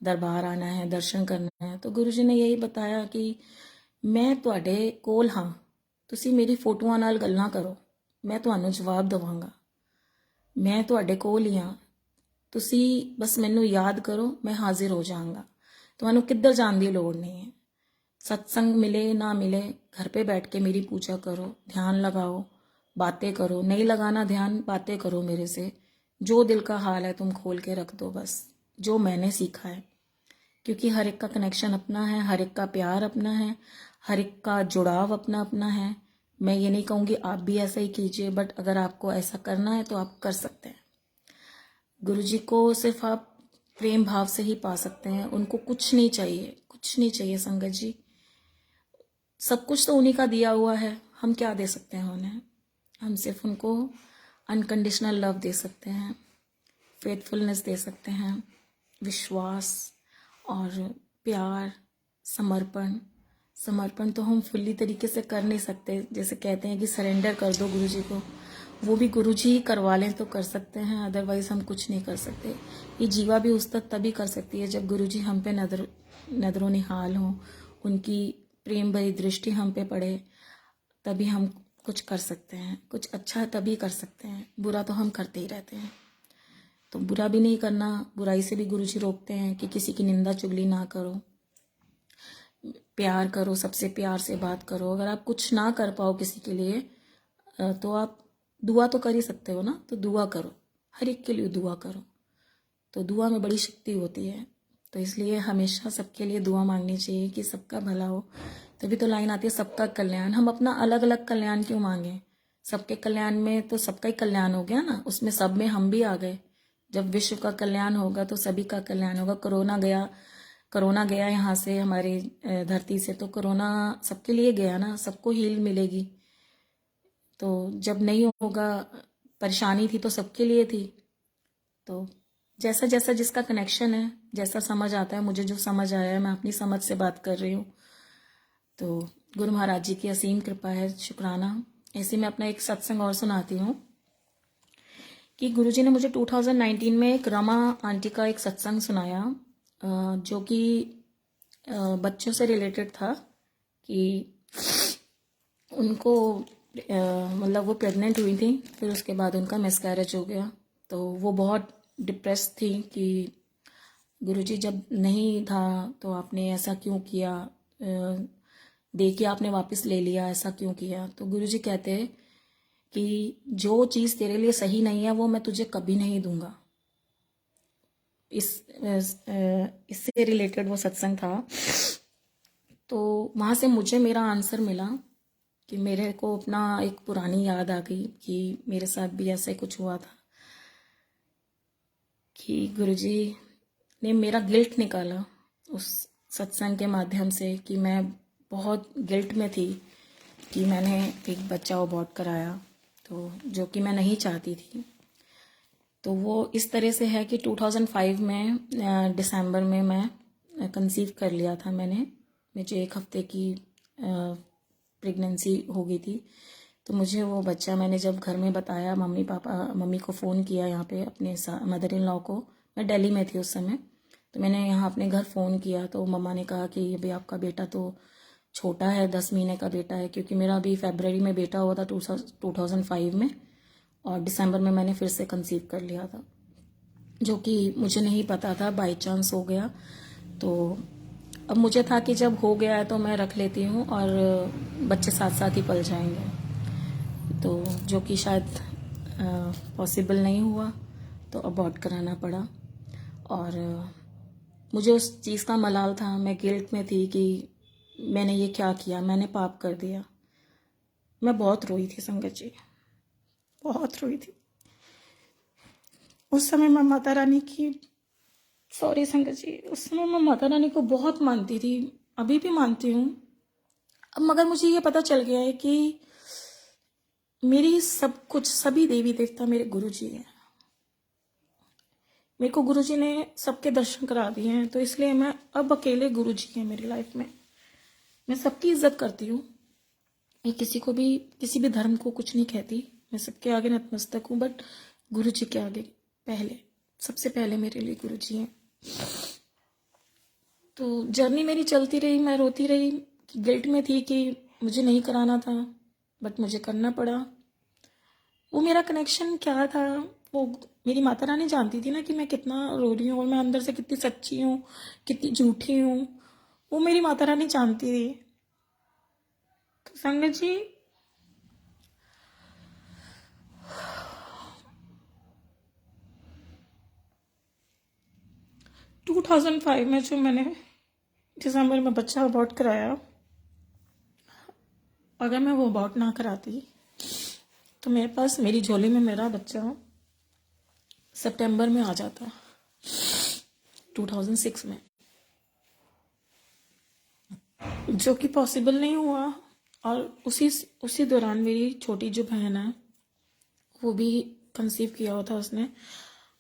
दरबार आना है, दर्शन करना है। तो गुरुजी ने यही बताया कि मैं तुहाडे कोल हाँ, तुसी मेरी फोटोआं नाल गल्लां करो, मैं तुहानू जवाब देवांगा। मैं तुहाडे कोल ही हाँ, तुसी बस मैनू याद करो, मैं हाजिर हो जाऊंगा। तुहानू किधर जाने की लोड़ नहीं है। सत्संग मिले ना मिले, घर पे बैठ के मेरी पूजा करो, ध्यान लगाओ, बातें करो। नहीं लगाना ध्यान, बातें करो मेरे से। जो दिल का हाल है तुम खोल के रख दो, बस जो मैंने सीखा है। क्योंकि हर एक का कनेक्शन अपना है, हर एक का प्यार अपना है, हर एक का जुड़ाव अपना अपना है। मैं ये नहीं कहूँगी आप भी ऐसा ही कीजिए, बट अगर आपको ऐसा करना है तो आप कर सकते हैं। गुरुजी को सिर्फ आप प्रेम भाव से ही पा सकते हैं। उनको कुछ नहीं चाहिए, कुछ नहीं चाहिए संगत जी। सब कुछ तो उन्हीं का दिया हुआ है, हम क्या दे सकते हैं उन्हें। हम सिर्फ उनको अनकंडीशनल लव दे सकते हैं, फेथफुलनेस दे सकते हैं, विश्वास और प्यार, समर्पण। समर्पण तो हम फुल्ली तरीके से कर नहीं सकते। जैसे कहते हैं कि सरेंडर कर दो गुरुजी को, वो भी गुरुजी ही करवा लें तो कर सकते हैं, अदरवाइज हम कुछ नहीं कर सकते। ये जीवा भी उस तक तभी कर सकती है जब गुरुजी हम पे नजरों निहाल हों, उनकी प्रेम भरी दृष्टि हम पे पड़े, तभी हम कुछ कर सकते हैं। कुछ अच्छा तभी कर सकते हैं, बुरा तो हम करते ही रहते हैं। तो बुरा भी नहीं करना, बुराई से भी गुरुजी रोकते हैं कि किसी की निंदा चुगली ना करो, प्यार करो, सबसे प्यार से बात करो। अगर आप कुछ ना कर पाओ किसी के लिए तो आप दुआ तो कर ही सकते हो ना, तो दुआ करो, हर एक के लिए दुआ करो। तो दुआ में बड़ी शक्ति होती है। तो इसलिए हमेशा सबके लिए दुआ मांगनी चाहिए कि सबका भला हो। तभी तो लाइन आती है सबका कल्याण। हम अपना अलग अलग कल्याण क्यों मांगे? सबके कल्याण में तो सबका ही कल्याण हो गया ना, उसमें सब में हम भी आ गए। जब विश्व का कल्याण होगा तो सभी का कल्याण होगा। कोरोना गया यहाँ से, हमारी धरती से, तो कोरोना सबके लिए गया ना, सबको हील मिलेगी। तो जब नहीं होगा, परेशानी थी तो सबके लिए थी। तो जैसा जैसा जिसका कनेक्शन है, जैसा समझ आता है, मुझे जो समझ आया है मैं अपनी समझ से बात कर रही हूँ। तो गुरु महाराज जी की असीम कृपा है, शुक्राना। ऐसे मैं अपना एक सत्संग और सुनाती हूँ कि गुरुजी ने मुझे 2019 में एक रमा आंटी का एक सत्संग सुनाया, जो कि बच्चों से रिलेटेड था। कि उनको मतलब वो प्रेग्नेंट हुई थी, फिर उसके बाद उनका मिसकैरेज हो गया। तो वो बहुत डिप्रेस थी कि गुरुजी जब नहीं था तो आपने ऐसा क्यों किया, दे के आपने वापस ले लिया, ऐसा क्यों किया। तो गुरुजी कहते हैं कि जो चीज़ तेरे लिए सही नहीं है वो मैं तुझे कभी नहीं दूंगा। इससे रिलेटेड वो सत्संग था। तो वहाँ से मुझे मेरा आंसर मिला कि मेरे को अपना एक पुरानी याद आ गई कि मेरे साथ भी ऐसा ही कुछ हुआ था, कि गुरुजी ने मेरा गिल्ट निकाला उस सत्संग के माध्यम से, कि मैं बहुत गिल्ट में थी कि मैंने एक बच्चा अबॉर्ट कराया, तो जो कि मैं नहीं चाहती थी। तो वो इस तरह से है कि 2005 में दिसंबर में मैं कंसीव कर लिया था मैंने। मुझे 1 हफ्ते की प्रेगनेंसी हो गई थी। तो मुझे वो बच्चा, मैंने जब घर में बताया, मम्मी को फ़ोन किया, यहाँ पे अपने मदर इन लॉ को, मैं दिल्ली में थी उस समय, तो मैंने यहाँ अपने घर फ़ोन किया। तो मम्मा ने कहा कि भाई आपका बेटा तो छोटा है, 10 महीने का बेटा है, क्योंकि मेरा अभी फरवरी में बेटा हुआ था 2005 में, और दिसंबर में मैंने फिर से कंसीव कर लिया था, जो कि मुझे नहीं पता था, बाई चांस हो गया। तो अब मुझे था कि जब हो गया है तो मैं रख लेती हूँ और बच्चे साथ साथ ही पल जाएंगे, तो जो कि शायद पॉसिबल नहीं हुआ, तो अबॉर्ट कराना पड़ा। और मुझे उस चीज़ का मलाल था, मैं गिल्ट में थी कि मैंने ये क्या किया, मैंने पाप कर दिया। मैं बहुत रोई थी संगत जी, बहुत रोई थी उस समय। मैं माता रानी की, सॉरी संगत जी, उस समय मैं माता रानी को बहुत मानती थी, अभी भी मानती हूँ। अब मगर मुझे ये पता चल गया है कि मेरी सब कुछ, सभी देवी देवता मेरे गुरुजी हैं। मेरे को गुरुजी ने सबके दर्शन करा दिए हैं, तो इसलिए मैं अब अकेले गुरुजी हैं मेरी लाइफ में। मैं सबकी इज्जत करती हूँ, मैं किसी को भी, किसी भी धर्म को कुछ नहीं कहती, मैं सबके आगे नतमस्तक हूँ, बट गुरुजी के आगे पहले, सबसे पहले मेरे लिए गुरुजी हैं। तो जर्नी मेरी चलती रही, मैं रोती रही, गिल्ट में थी कि मुझे नहीं कराना था, बट मुझे करना पड़ा। वो मेरा कनेक्शन क्या था, वो मेरी माता रानी जानती थी ना कि मैं कितना रो रही हूँ और मैं अंदर से कितनी सच्ची हूँ, कितनी झूठी हूँ, वो मेरी माता रानी जानती थी। तो संगत जी, 2005 में जो मैंने दिसंबर में बच्चा अबॉर्ट कराया, अगर मैं वो अबॉर्ट ना कराती तो मेरे पास मेरी झोली में मेरा बच्चा सितंबर में आ जाता 2006 में, जो कि पॉसिबल नहीं हुआ। और उसी दौरान मेरी छोटी जो बहन है वो भी कंसीव किया हुआ था उसने,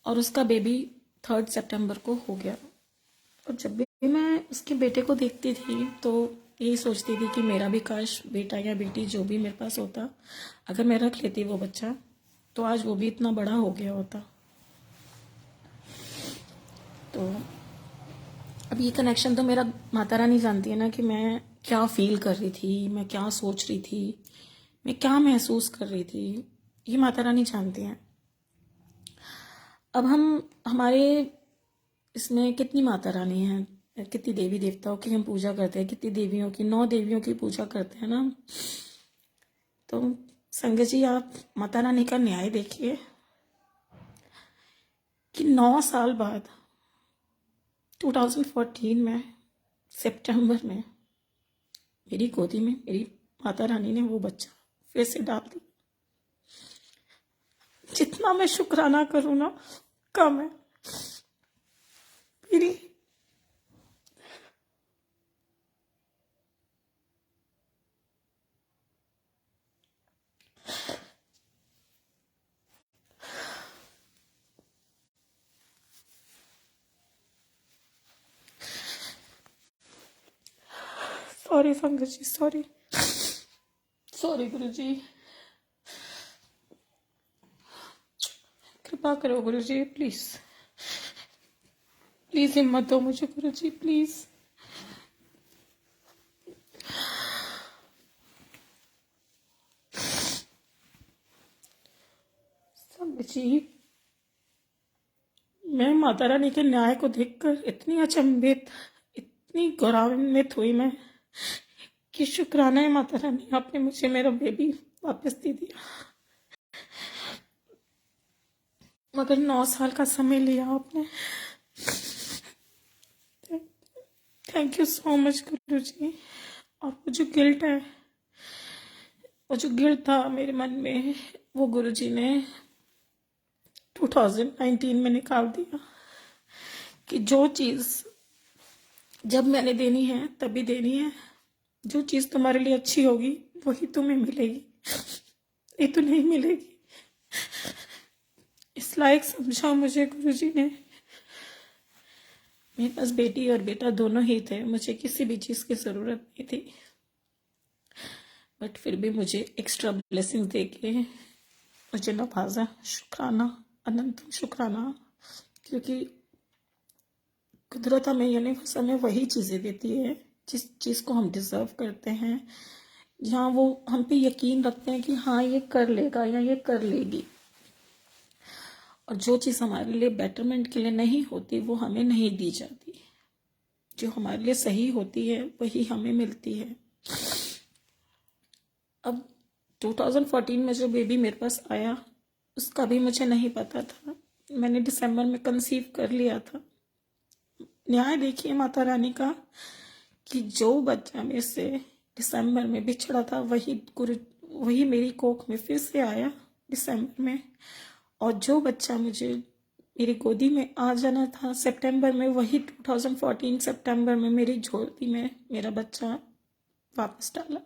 और उसका बेबी 3 सितंबर को हो गया। और जब भी मैं उसके बेटे को देखती थी तो यही सोचती थी कि मेरा भी काश बेटा या बेटी जो भी मेरे पास होता, अगर मैं रख लेती वो बच्चा तो आज वो भी इतना बड़ा हो गया होता। तो अब ये कनेक्शन तो मेरा माता रानी जानती है ना कि मैं क्या फील कर रही थी, मैं क्या सोच रही थी, मैं क्या महसूस कर रही थी, ये माता रानी जानती हैं। अब हमारे इसमें कितनी माता रानी हैं, कितनी देवी देवताओं की हम पूजा करते हैं, कितनी देवियों की, 9 देवियों की पूजा करते हैं ना। तो संगत जी, आप माता रानी का न्याय देखिए कि 9 साल बाद 2014 में सितंबर में मेरी गोदी में मेरी माता रानी ने वो बच्चा फिर से डाल दिया। जितना मैं शुक्राना करूँ ना कम है। मेरी सॉरी संगत जी, सॉरी गुरु जी, कृपा करो गुरु जी, प्लीज प्लीज हिम्मत दो मुझे गुरु जी, प्लीज। संगत जी, मैं माता रानी के न्याय को देखकर इतनी अचंभित, इतनी गौरवान्वित हुई मैं कि शुक्राना है माता रानी, आपने मुझे मेरा बेबी वापस दे दिया। मगर 9 साल का समय लिया आपने। थैंक यू सो मच गुरु जी। और वो जो गिल्ट है, वो जो गिल्ट था मेरे मन में, वो गुरु जी ने 2019 में निकाल दिया कि जो चीज़ जब मैंने देनी है तभी देनी है। जो चीज़ तुम्हारे लिए अच्छी होगी वही तुम्हें मिलेगी, ये तो नहीं मिलेगी। इस लायक समझा मुझे गुरु जी ने। मेरे पास बेटी और बेटा दोनों ही थे, मुझे किसी भी चीज़ की ज़रूरत नहीं थी, बट फिर भी मुझे एक्स्ट्रा ब्लेसिंग दे के मुझे नवाजा। शुक्राना, अनंत शुक्राना, क्योंकि कुदरत हमें यूनिवर्स हमें वही चीज़ें देती है जिस चीज़ को हम डिज़र्व करते हैं, जहाँ वो हम पे यकीन रखते हैं कि हाँ ये कर लेगा या ये कर लेगी। और जो चीज़ हमारे लिए बेटरमेंट के लिए नहीं होती वो हमें नहीं दी जाती, जो हमारे लिए सही होती है वही हमें मिलती है। अब 2014 में जो बेबी मेरे पास आया उसका भी मुझे नहीं पता था, मैंने दिसंबर में कंसीव कर लिया था। न्याय देखिए माता रानी का कि जो बच्चा मेरे से दिसंबर में बिछड़ा था वही मेरी कोख में फिर से आया दिसंबर में। और जो बच्चा मुझे मेरी गोदी में आ जाना था सितंबर में, वही 2014 सितंबर में मेरी झोली में मेरा बच्चा वापस डाला।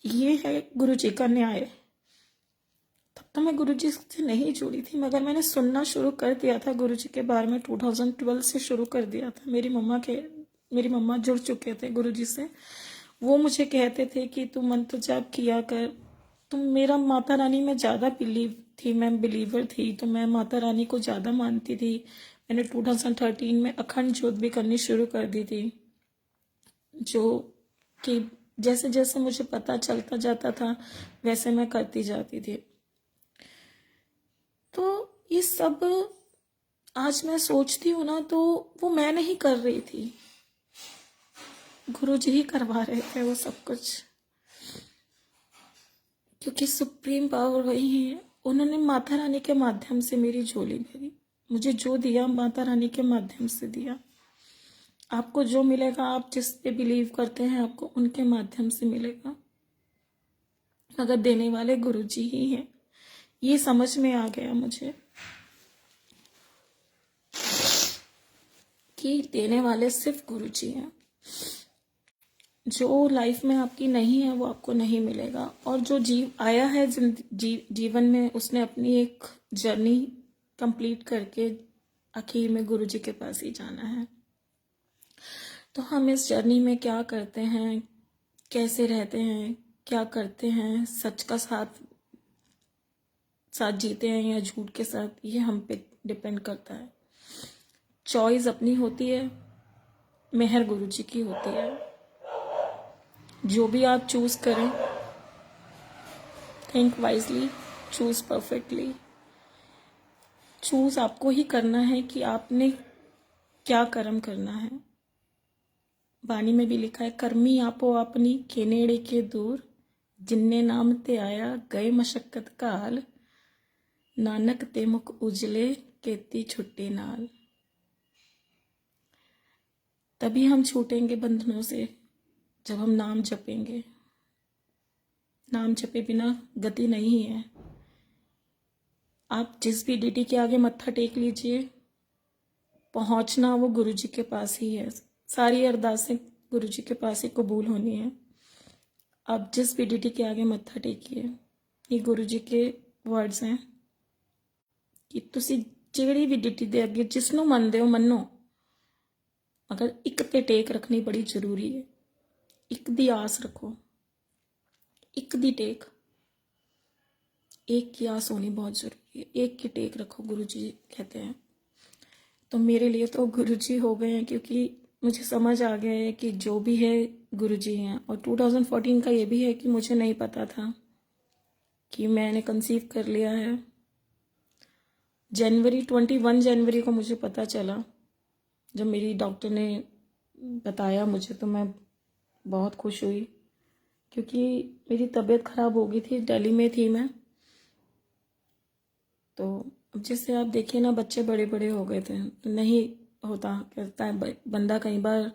ये है गुरु जी का न्याय। तब तो मैं गुरु जी से नहीं जुड़ी थी, मगर मैंने सुनना शुरू कर दिया था गुरु जी के बारे में। 2012 से शुरू कर दिया था। मेरी मम्मा जुड़ चुके थे गुरु जी से। वो मुझे कहते थे कि तू मंत्र जाप किया कर। तुम मेरा माता रानी में ज़्यादा बिलीव थी, मैं बिलीवर थी, तो मैं माता रानी को ज़्यादा मानती थी। मैंने 2013 में अखंड ज्योत भी करनी शुरू कर दी थी, जो कि जैसे जैसे मुझे पता चलता जाता था वैसे मैं करती जाती थी। तो ये सब आज मैं सोचती हूँ ना तो वो मैं नहीं कर रही थी, गुरु जी ही करवा रहे थे वो सब कुछ, क्योंकि सुप्रीम पावर वही है। उन्होंने माता रानी के माध्यम से मेरी झोली भरी। मुझे जो दिया माता रानी के माध्यम से दिया। आपको जो मिलेगा, आप जिस पे बिलीव करते हैं आपको उनके माध्यम से मिलेगा, मगर देने वाले गुरुजी ही हैं। ये समझ में आ गया मुझे कि देने वाले सिर्फ गुरुजी हैं। जो लाइफ में आपकी नहीं है वो आपको नहीं मिलेगा, और जो जीव आया है जीवन में, उसने अपनी एक जर्नी कंप्लीट करके आखिर में गुरुजी के पास ही जाना है। तो हम इस जर्नी में क्या करते हैं, कैसे रहते हैं, क्या करते हैं, सच का साथ जीते हैं या झूठ के साथ, ये हम पे डिपेंड करता है। चॉइस अपनी होती है, मेहर गुरुजी की होती है। जो भी आप चूज करें, think wisely, choose perfectly. Choose आपको ही करना है कि आपने क्या कर्म करना है। वाणी में भी लिखा है, कर्मी आपो अपनी केनेड़े के दूर, जिन्ने नाम ते आया गए मशक्कत काल, नानक ते मुख उजले केती छुट्टी नाल। तभी हम छूटेंगे बंधनों से जब हम नाम जपेंगे। नाम जपे बिना गति नहीं है। आप जिस भी डीटी के आगे मत्था टेक लीजिए, पहुंचना वो गुरुजी के पास ही है। सारी अरदासें गुरुजी के पास ही कबूल होनी है। आप जिस भी डीटी के आगे मत्था टेकिए, ये गुरुजी के वर्ड्स हैं कि तुसी ਜਿਹੜੀ भी डीटी दे अगे जिसनों मनदे हो मनो, मगर एक ते टेक रखनी बड़ी जरूरी है। एक दी आस रखो, एक दी टेक, एक की आस होनी बहुत जरूरी है। एक की टेक रखो, गुरुजी कहते हैं। तो मेरे लिए तो गुरुजी हो गए हैं, क्योंकि मुझे समझ आ गया है कि जो भी है गुरुजी हैं। और 2014 का ये भी है कि मुझे नहीं पता था कि मैंने कंसीव कर लिया है। 21 जनवरी को मुझे पता चला, जब मेरी डॉक्टर ने बताया मुझे, तो मैं बहुत खुश हुई, क्योंकि मेरी तबीयत ख़राब हो गई थी। दिल्ली में थी मैं, तो अब जैसे आप देखिए ना, बच्चे बड़े बड़े हो गए थे, तो नहीं होता। कहता है बंदा कई बार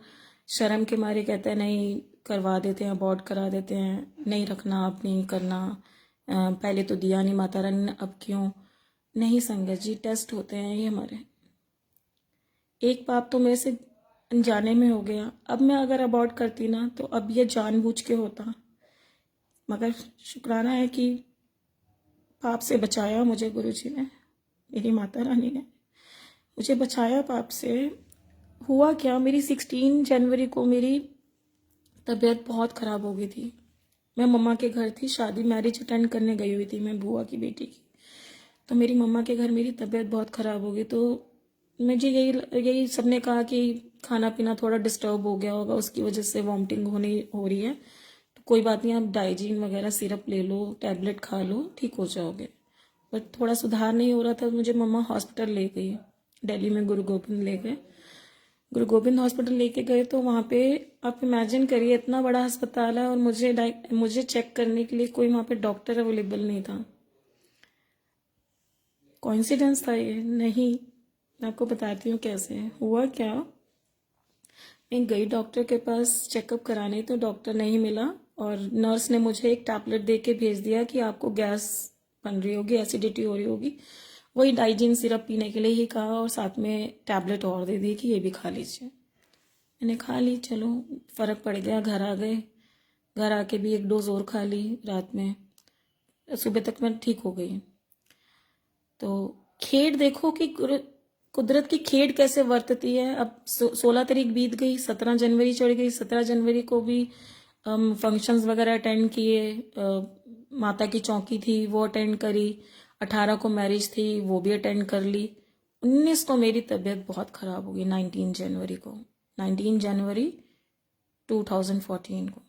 शर्म के मारे कहता है नहीं, करवा देते हैं, अबॉर्ट करा देते हैं, नहीं रखना, अब नहीं करना, पहले तो दिया नहीं माता रानी ने, अब क्यों। नहीं संगत जी, टेस्ट होते हैं ये हमारे। एक पाप तो मेरे से अनजाने में हो गया। अब मैं अगर अबॉर्ट करती ना, तो अब ये जानबूझ के होता। मगर शुक्राना है कि पाप से बचाया मुझे गुरुजी ने, मेरी माता रानी ने मुझे बचाया पाप से। हुआ क्या, मेरी 16 जनवरी को मेरी तबीयत बहुत ख़राब हो गई थी। मैं मम्मा के घर थी, शादी मैरिज अटेंड करने गई हुई थी मैं, बुआ की बेटी की। तो मेरी मम्मा के घर मेरी तबीयत बहुत ख़राब हो गई। तो मुझे यही सबने कहा कि खाना पीना थोड़ा डिस्टर्ब हो गया होगा, उसकी वजह से वॉमिटिंग हो रही है, तो कोई बात नहीं, आप डाइजीन वगैरह सिरप ले लो, टैबलेट खा लो, ठीक हो जाओगे। बट थोड़ा सुधार नहीं हो रहा था, मुझे मम्मा हॉस्पिटल ले गई, दिल्ली में गुरु गोबिंद ले गए। गुरु गोबिंद हॉस्पिटल लेके गए, तो वहाँ पे आप इमेजिन करिए, इतना बड़ा अस्पताल है और मुझे चेक करने के लिए कोई वहाँ पे डॉक्टर अवेलेबल नहीं था। कोइंसिडेंस था ये? नहीं, मैं आपको बताती हूँ कैसे हुआ। क्या, मैं गई डॉक्टर के पास चेकअप कराने, तो डॉक्टर नहीं मिला, और नर्स ने मुझे एक टैबलेट दे के भेज दिया कि आपको गैस बन रही होगी, एसिडिटी हो रही होगी। वही डाइजीन सिरप पीने के लिए ही कहा, और साथ में टैबलेट और दे दी कि ये भी खा लीजिए। मैंने खा ली, चलो फ़र्क पड़ गया। घर आ गए, घर आके भी एक डोज और खा ली रात में, सुबह तक मैं ठीक हो गई। तो खेड देखो कि कुदरत की खेड कैसे वर्तती है। अब 16 तारीख बीत गई, 17 जनवरी चढ़ गई। 17 जनवरी को भी फंक्शंस वगैरह अटेंड किए, माता की चौकी थी वो अटेंड करी, 18 को मैरिज थी वो भी अटेंड कर ली। 19 को मेरी तबीयत बहुत ख़राब हो गई, 19 जनवरी को, 19 जनवरी 2014 को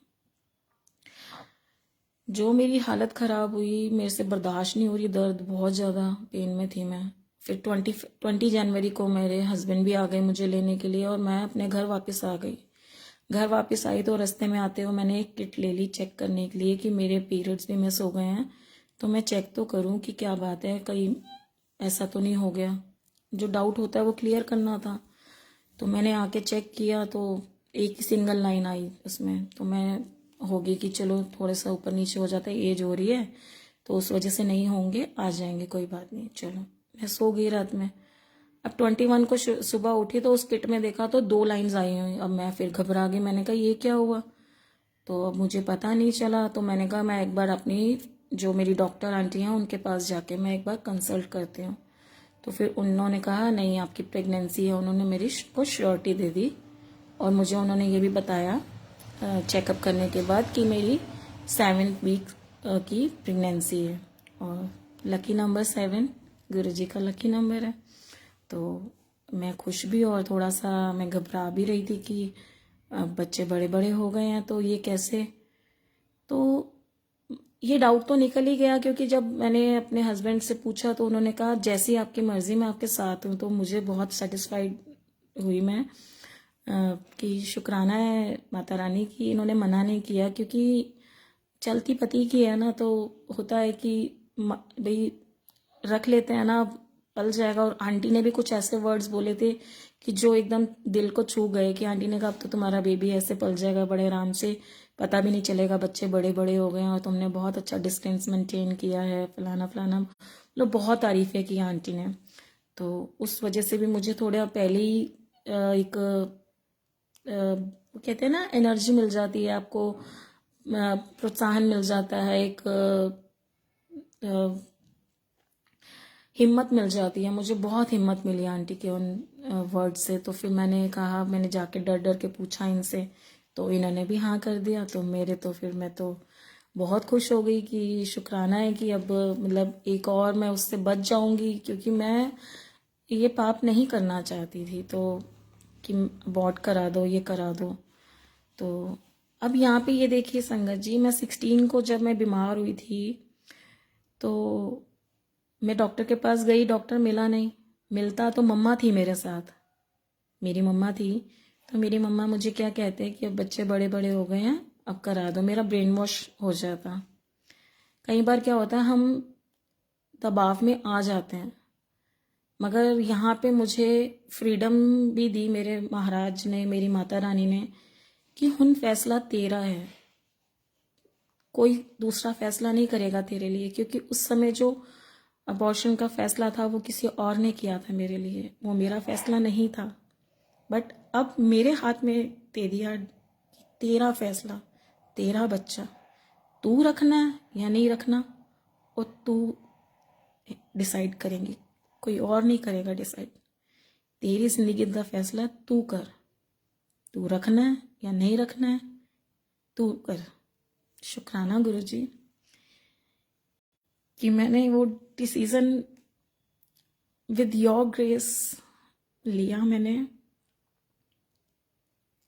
जो मेरी हालत ख़राब हुई, मेरे से बर्दाश्त नहीं हो रही, दर्द बहुत ज़्यादा, पेन में थी मैं। फिर 20 जनवरी को मेरे हस्बैंड भी आ गए मुझे लेने के लिए, और मैं अपने घर वापस आ गई। घर वापस आई तो रास्ते में आते हुए मैंने एक किट ले ली चेक करने के लिए कि मेरे पीरियड्स भी मिस हो गए हैं, तो मैं चेक तो करूं कि क्या बात है, कहीं ऐसा तो नहीं हो गया। जो डाउट होता है वो क्लियर करना था। तो मैंने आके चेक किया तो एक ही सिंगल लाइन आई उसमें। तो मैं होगी कि चलो थोड़ा सा ऊपर नीचे हो जाता है, एज हो रही है तो उस वजह से नहीं होंगे, आ जाएंगे, कोई बात नहीं। चलो मैं सो गई रात में। अब 21 को सुबह उठी तो उस किट में देखा तो 2 लाइंस आई हुई। अब मैं फिर घबरा गई, मैंने कहा ये क्या हुआ। तो अब मुझे पता नहीं चला। तो मैंने कहा मैं एक बार अपनी जो मेरी डॉक्टर आंटी हैं उनके पास जाके मैं एक बार कंसल्ट करती हूँ। तो फिर उन्होंने कहा नहीं आपकी प्रेगनेंसी है। उन्होंने मेरी को श्योरिटी दे दी और मुझे उन्होंने ये भी बताया चेकअप करने के बाद कि मेरी 7th वीक की प्रेगनेंसी है। और लकी नंबर 7 गुरुजी का लकी नंबर है। तो मैं खुश भी और थोड़ा सा मैं घबरा भी रही थी कि अब बच्चे बड़े बड़े हो गए हैं तो ये कैसे। तो ये डाउट तो निकल ही गया, क्योंकि जब मैंने अपने हस्बैंड से पूछा तो उन्होंने कहा जैसी आपकी मर्जी मैं आपके साथ हूँ। तो मुझे बहुत सेटिस्फाइड हुई मैं कि शुक्राना है माता रानी की इन्होंने मना नहीं किया। क्योंकि चलती पति की है ना, तो होता है कि भाई रख लेते हैं ना, पल जाएगा। और आंटी ने भी कुछ ऐसे वर्ड्स बोले थे कि जो एकदम दिल को छू गए। कि आंटी ने कहा अब तो तुम्हारा बेबी ऐसे पल जाएगा बड़े आराम से, पता भी नहीं चलेगा, बच्चे बड़े बड़े हो गए हैं और तुमने बहुत अच्छा डिस्टेंस मेंटेन किया है, फलाना फलाना, मतलब बहुत तारीफें की आंटी ने। तो उस वजह से भी मुझे थोड़ा पहले ही एक वो कहते हैं ना एनर्जी मिल जाती है आपको, प्रोत्साहन मिल जाता है, एक हिम्मत मिल जाती है। मुझे बहुत हिम्मत मिली आंटी के उन वर्ड से। तो फिर मैंने कहा, मैंने जाके डर डर के पूछा इनसे, तो इन्होंने भी हाँ कर दिया। तो मेरे तो फिर मैं तो बहुत खुश हो गई कि शुक्राना है कि अब मतलब एक और मैं उससे बच जाऊंगी। क्योंकि मैं ये पाप नहीं करना चाहती थी, तो कि अबॉर्ट करा दो, ये करा दो। तो अब यहाँ पे ये देखिए संगत जी, मैं 16 को जब मैं बीमार हुई थी तो मैं डॉक्टर के पास गई, डॉक्टर मिला नहीं। मिलता तो मम्मा थी मेरे साथ, मेरी मम्मा थी। तो मेरी मम्मा मुझे क्या कहते हैं कि अब बच्चे बड़े बड़े हो गए हैं, अब करा दो। मेरा ब्रेन वॉश हो जाता। कई बार क्या होता है हम दबाव में आ जाते हैं, मगर यहाँ पे मुझे फ्रीडम भी दी मेरे महाराज ने, मेरी माता रानी ने, कि हुन फैसला तेरा है, कोई दूसरा फैसला नहीं करेगा तेरे लिए। क्योंकि उस समय जो अबॉर्शन का फैसला था वो किसी और ने किया था मेरे लिए, वो मेरा फैसला नहीं था। बट अब मेरे हाथ में दे दिया, तेरा फैसला, तेरा बच्चा, तू रखना है या नहीं रखना, और तू डिसाइड करेंगी, कोई और नहीं करेगा डिसाइड। तेरी जिंदगी का फैसला तू कर, तू रखना है या नहीं रखना है तू कर। शुक्राना गुरुजी कि मैंने वो डिसीजन विद योर ग्रेस लिया मैंने।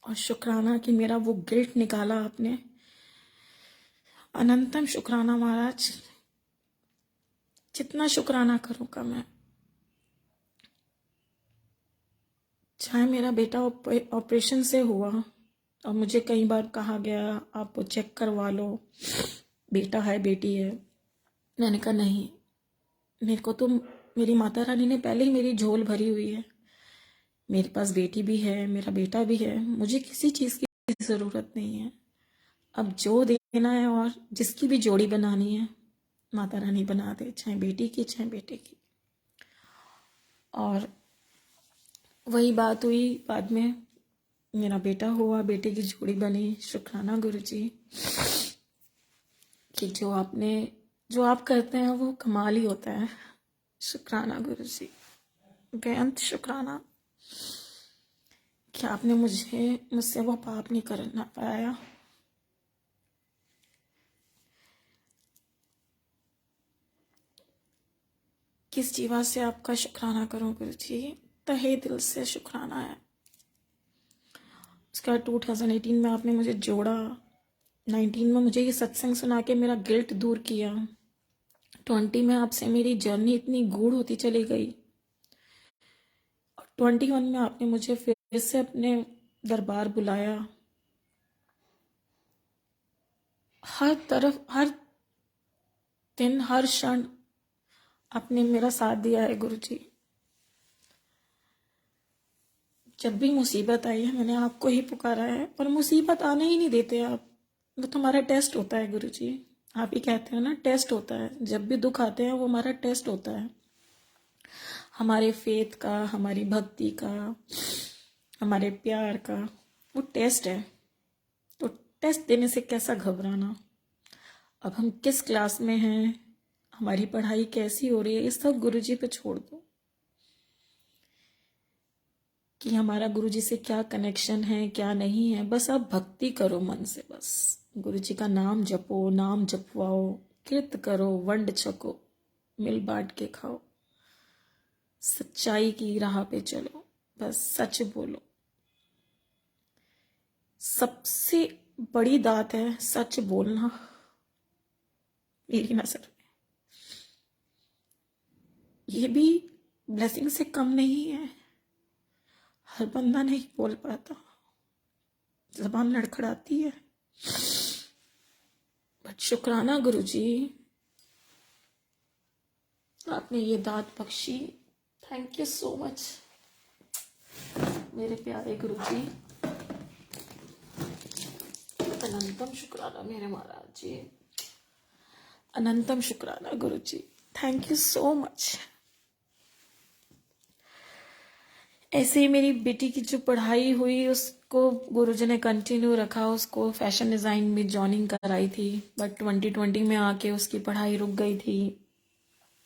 और शुक्राना कि मेरा वो गिल्ट निकाला आपने। अनंतम शुक्राना महाराज, जितना शुक्राना करूँ कम है। चाहे मेरा बेटा ऑपरेशन से हुआ और मुझे कई बार कहा गया आप चेक करवा लो, बेटा है बेटी है, मैंने कहा नहीं, मेरे को तो मेरी माता रानी ने पहले ही मेरी झोल भरी हुई है। मेरे पास बेटी भी है, मेरा बेटा भी है, मुझे किसी चीज़ की ज़रूरत नहीं है। अब जो देना है और जिसकी भी जोड़ी बनानी है माता रानी बना दे, चाहे बेटी की चाहे बेटे की। और वही बात हुई, बाद में मेरा बेटा हुआ, बेटे की जोड़ी बनी। शुक्राना गुरुजी कि जो आप करते हैं वो कमाल ही होता है। शुक्राना गुरुजी, बेअंत शुक्राना कि आपने मुझसे वो पाप नहीं करना पाया। किस जीवा से आपका शुक्राना करूं गुरुजी, तहे दिल से शुक्राना है। उसके बाद 2018 में आपने मुझे जोड़ा, 19 में मुझे ये सत्संग सुना के मेरा गिल्ट दूर किया, 20 में आपसे मेरी जर्नी इतनी गूढ़ होती चली गई, और 21 में आपने मुझे फिर से अपने दरबार बुलाया। हर तरफ, हर दिन, हर क्षण आपने मेरा साथ दिया है गुरुजी। जब भी मुसीबत आई है मैंने आपको ही पुकारा है, और मुसीबत आने ही नहीं देते आप। वो तो हमारा टेस्ट होता है गुरुजी। आप ही कहते हो ना, टेस्ट होता है। जब भी दुख आते हैं वो हमारा टेस्ट होता है, हमारे फेथ का, हमारी भक्ति का, हमारे प्यार का। वो टेस्ट है। तो टेस्ट देने से कैसा घबराना। अब हम किस क्लास में हैं, हमारी पढ़ाई कैसी हो रही है, ये सब गुरुजी पे छोड़ दो कि हमारा गुरुजी से क्या कनेक्शन है क्या नहीं है। बस आप भक्ति करो मन से, बस गुरुजी का नाम जपो, नाम जपवाओ, कृत करो, वंड छको, मिल बांट के खाओ, सच्चाई की राह पे चलो, बस सच बोलो। सबसे बड़ी दात है सच बोलना मेरी नजर में। ये भी ब्लेसिंग से कम नहीं है। हर बंदा नहीं बोल पाता, जबान लड़खड़ाती है। बट शुक्राना गुरुजी, आपने ये दात बख्शी। थैंक यू सो मच मेरे प्यारे गुरुजी। अनंतम शुक्राना मेरे महाराज जी, अनंतम शुक्राना गुरुजी। Thank you so much. ऐसे ही मेरी बेटी की जो पढ़ाई हुई उसको गुरुजी ने कंटिन्यू रखा, उसको फैशन डिज़ाइन में जॉइनिंग कराई थी, बट 2020 में आके उसकी पढ़ाई रुक गई थी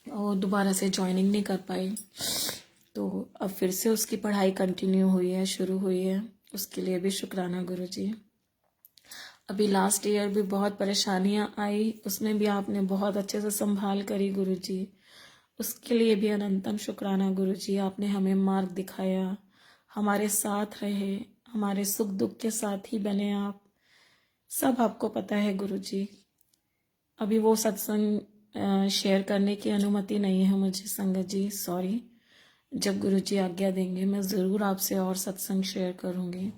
और दोबारा से जॉइनिंग नहीं कर पाई। तो अब फिर से उसकी पढ़ाई कंटिन्यू हुई है, शुरू हुई है। उसके लिए भी शुक्राना गुरुजी। अभी लास्ट ईयर भी बहुत परेशानियां आई, उसमें भी आपने बहुत अच्छे से संभाल करी गुरुजी। उसके लिए भी अनंतम शुक्राना गुरुजी। आपने हमें मार्ग दिखाया, हमारे साथ रहे, हमारे सुख दुख के साथ ही बने आप। सब आपको पता है गुरुजी। अभी वो सत्संग शेयर करने की अनुमति नहीं है मुझे संगत जी, सॉरी। जब गुरुजी आज्ञा देंगे मैं ज़रूर आपसे और सत्संग शेयर करूँगी।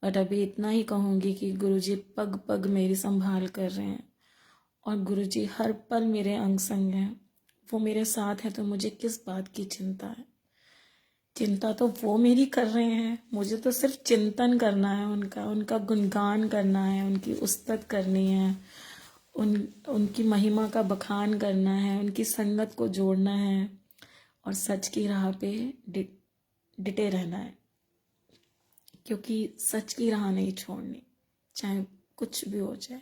बट अभी इतना ही कहूँगी कि गुरुजी पग पग मेरी संभाल कर रहे हैं और गुरुजी हर पल मेरे अंग संग हैं। वो मेरे साथ है तो मुझे किस बात की चिंता है। चिंता तो वो मेरी कर रहे हैं, मुझे तो सिर्फ चिंतन करना है उनका गुणगान करना है, उनकी उस्तत करनी है, उनकी महिमा का बखान करना है, उनकी संगत को जोड़ना है और सच की राह पे डिटे रहना है। क्योंकि सच की राह नहीं छोड़नी, चाहे कुछ भी हो जाए।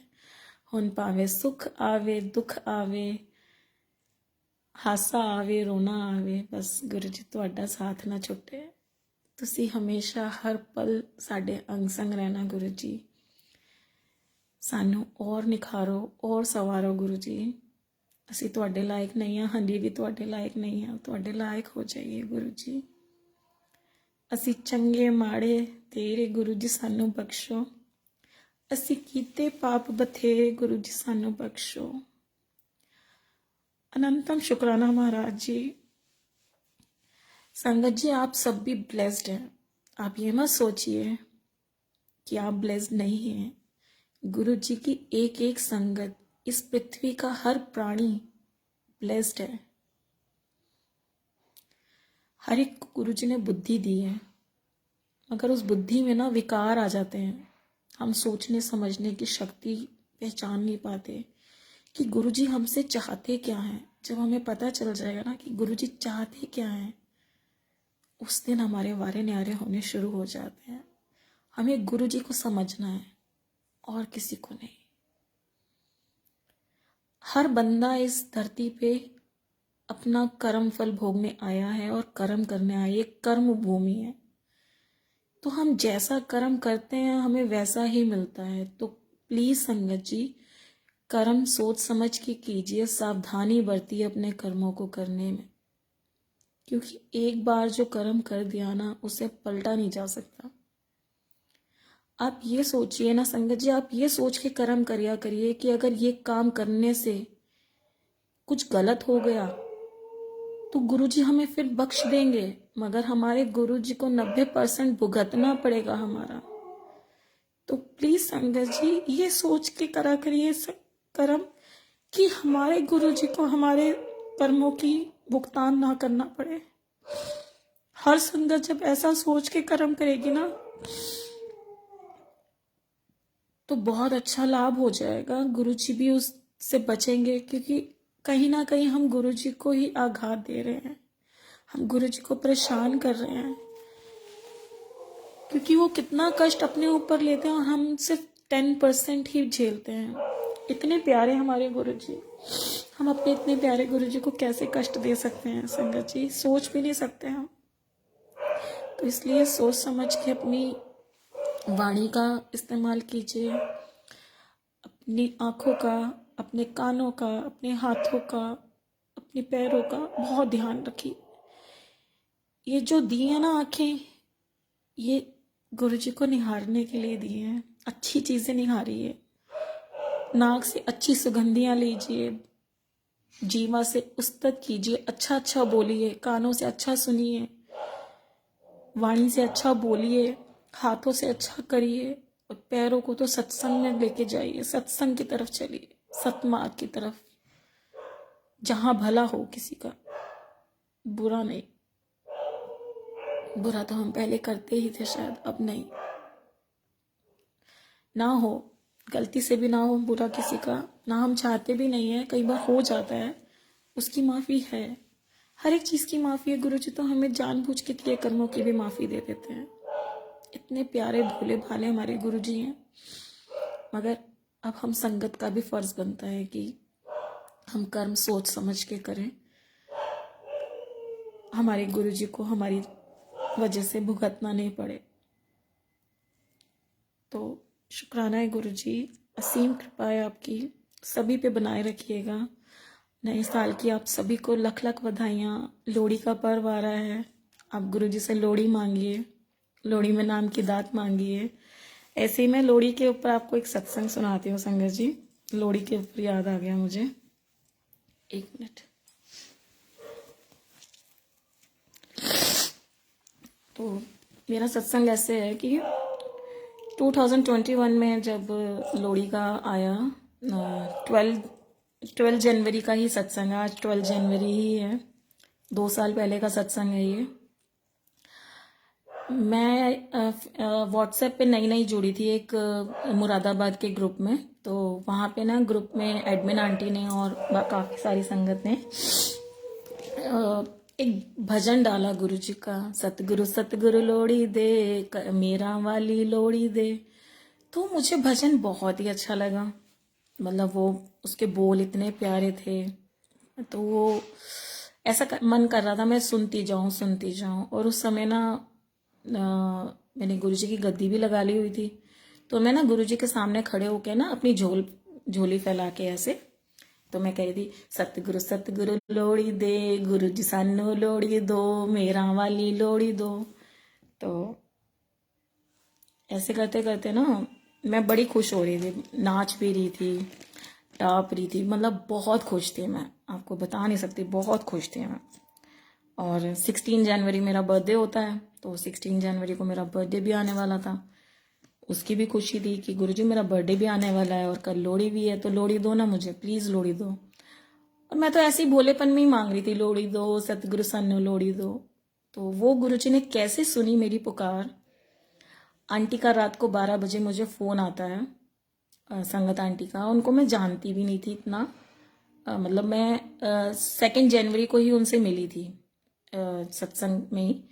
हुन पावे सुख आवे, दुख आवे, हासा आवे, रोना आवे, बस गुरु जी तुहाडा साथ ना छुटे। तुसी हमेशा हर पल साडे अंग संग रहना गुरु जी। सानू और निखारो और सवारो गुरु जी। असी तुहाडे लायक नहीं हाँ, हली भी तुहाडे लायक नहीं हाँ, तुहाडे लायक हो जाइए गुरु जी। असी चंगे माड़े तेरे गुरु जी सानू बख्शो। असी कीते पाप बथेरे गुरु जी सानू बख्शो। अनंतम शुक्राना महाराज जी। संगत जी आप सब भी ब्लेस्ड हैं। आप ये मत सोचिए कि आप ब्लेस्ड नहीं हैं। गुरु जी की एक एक संगत, इस पृथ्वी का हर प्राणी ब्लेस्ड है। हर एक को गुरु जी ने बुद्धि दी है, मगर उस बुद्धि में ना विकार आ जाते हैं। हम सोचने समझने की शक्ति पहचान नहीं पाते कि गुरुजी हमसे चाहते क्या हैं। जब हमें पता चल जाएगा ना कि गुरुजी चाहते क्या हैं, उस दिन हमारे वारे न्यारे होने शुरू हो जाते हैं। हमें गुरुजी को समझना है और किसी को नहीं। हर बंदा इस धरती पे अपना कर्म फल भोगने आया है और कर्म करने आया। ये कर्म भूमि है, तो हम जैसा कर्म करते हैं हमें वैसा ही मिलता है। तो प्लीज संगत जी कर्म सोच समझ के कीजिए, सावधानी बरतिए अपने कर्मों को करने में, क्योंकि एक बार जो कर्म कर दिया ना उसे पलटा नहीं जा सकता। आप ये सोचिए ना संगत जी, आप ये सोच के कर्म करिया करिए कि अगर ये काम करने से कुछ गलत हो गया तो गुरुजी हमें फिर बख्श देंगे, मगर हमारे गुरुजी को 90% भुगतना पड़ेगा हमारा। तो प्लीज संगत जी ये सोच के करा करिए कर्म कि हमारे गुरुजी को हमारे कर्मों की भुगतान ना करना पड़े। हर संगत जब ऐसा सोच के कर्म करेगी ना तो बहुत अच्छा लाभ हो जाएगा। गुरु जी भी उससे बचेंगे, क्योंकि कहीं ना कहीं हम गुरु जी को ही आघात दे रहे हैं, हम गुरु जी को परेशान कर रहे हैं, क्योंकि वो कितना कष्ट अपने ऊपर लेते हैं और हम सिर्फ 10% ही झेलते हैं। इतने प्यारे हमारे गुरु जी, हम अपने इतने प्यारे गुरु जी को कैसे कष्ट दे सकते हैं संगत जी, सोच भी नहीं सकते हम। तो इसलिए सोच समझ के अपनी वाणी का इस्तेमाल कीजिए, अपनी आँखों का, अपने कानों का, अपने हाथों का, अपने पैरों का बहुत ध्यान रखिए। ये जो दी है ना आँखें, ये गुरु जी को निहारने के लिए दिए हैं, अच्छी चीज़ें निहारिए, नाक से अच्छी सुगंधियाँ लीजिए, जीवा से उस्तत कीजिए, अच्छा अच्छा बोलिए, कानों से अच्छा सुनिए, वाणी से अच्छा बोलिए, हाथों से अच्छा करिए, और पैरों को तो सत्संग में लेके जाइए, सत्संग की तरफ चलिए, सतमार्ग की तरफ, जहां भला हो किसी का, बुरा नहीं। बुरा तो हम पहले करते ही थे शायद, अब नहीं। ना हो, गलती से भी ना हो बुरा किसी का, ना हम चाहते भी नहीं है, कई बार हो जाता है, उसकी माफ़ी है, हर एक चीज़ की माफ़ी है। गुरु जी तो हमें जानबूझ के किए कर्मों की भी माफ़ी दे देते हैं। इतने प्यारे भोले भाले हमारे गुरु जी हैं। मगर अब हम संगत का भी फर्ज बनता है कि हम कर्म सोच समझ के करें, हमारे गुरु जी को हमारी वजह से भुगतना नहीं पड़े। तो शुक्राना है गुरु जी, असीम कृपा है आपकी, सभी पे बनाए रखिएगा। नए साल की आप सभी को लख लख बधाइयाँ। लोहड़ी का पर्व आ रहा है, आप गुरु जी से लोहड़ी मांगिए, लोहड़ी में नाम की दात मांगिए। ऐसे ही मैं लोहड़ी के ऊपर आपको एक सत्संग सुनाती हूँ संगत जी, लोहड़ी के ऊपर याद आ गया मुझे, एक मिनट। तो मेरा सत्संग ऐसे है कि 2021 में जब लोहड़ी का आया, 12 जनवरी का ही सत्संग है, आज 12 जनवरी ही है, 2 साल पहले का सत्संग है ये। मैं व्हाट्सएप पे नई नई जुड़ी थी एक मुरादाबाद के ग्रुप में, तो वहाँ पे ना ग्रुप में एडमिन आंटी ने और काफ़ी सारी संगत ने एक भजन डाला गुरु जी का, सतगुरु सतगुरु लोड़ी दे, मेरा वाली लोड़ी दे। तो मुझे भजन बहुत ही अच्छा लगा, मतलब वो उसके बोल इतने प्यारे थे, तो वो ऐसा मन कर रहा था मैं सुनती जाऊं। और उस समय ना मैंने गुरु जी की गद्दी भी लगा ली हुई थी, तो मैं ना गुरु जी के सामने खड़े होके ना अपनी झोली फैला के ऐसे, तो मैं कह रही थी सतगुरु लोड़ी दे, गुरु जी सानू लोड़ी दो, मेरा वाली लोड़ी दो। तो ऐसे करते करते ना मैं बड़ी खुश हो रही थी, नाच भी रही थी, टाप रही थी, मतलब बहुत खुश थी मैं, आपको बता नहीं सकती, बहुत खुश थी मैं। और 16 जनवरी मेरा बर्थडे होता है, तो 16 जनवरी को मेरा बर्थडे भी आने वाला था, उसकी भी खुशी थी कि गुरुजी मेरा बर्थडे भी आने वाला है और कल लोहड़ी भी है, तो लोहड़ी दो ना मुझे, प्लीज़ लोहड़ी दो। और मैं तो ऐसे ही भोलेपन में ही मांग रही थी, लोहड़ी दो सतगुरु सन्नो लोहड़ी दो। तो वो गुरुजी ने कैसे सुनी मेरी पुकार। आंटी का रात को 12 बजे मुझे फ़ोन आता है, संगत आंटी का, उनको मैं जानती भी नहीं थी इतना, मतलब मैं 2 जनवरी को ही उनसे मिली थी सत्संग में ही।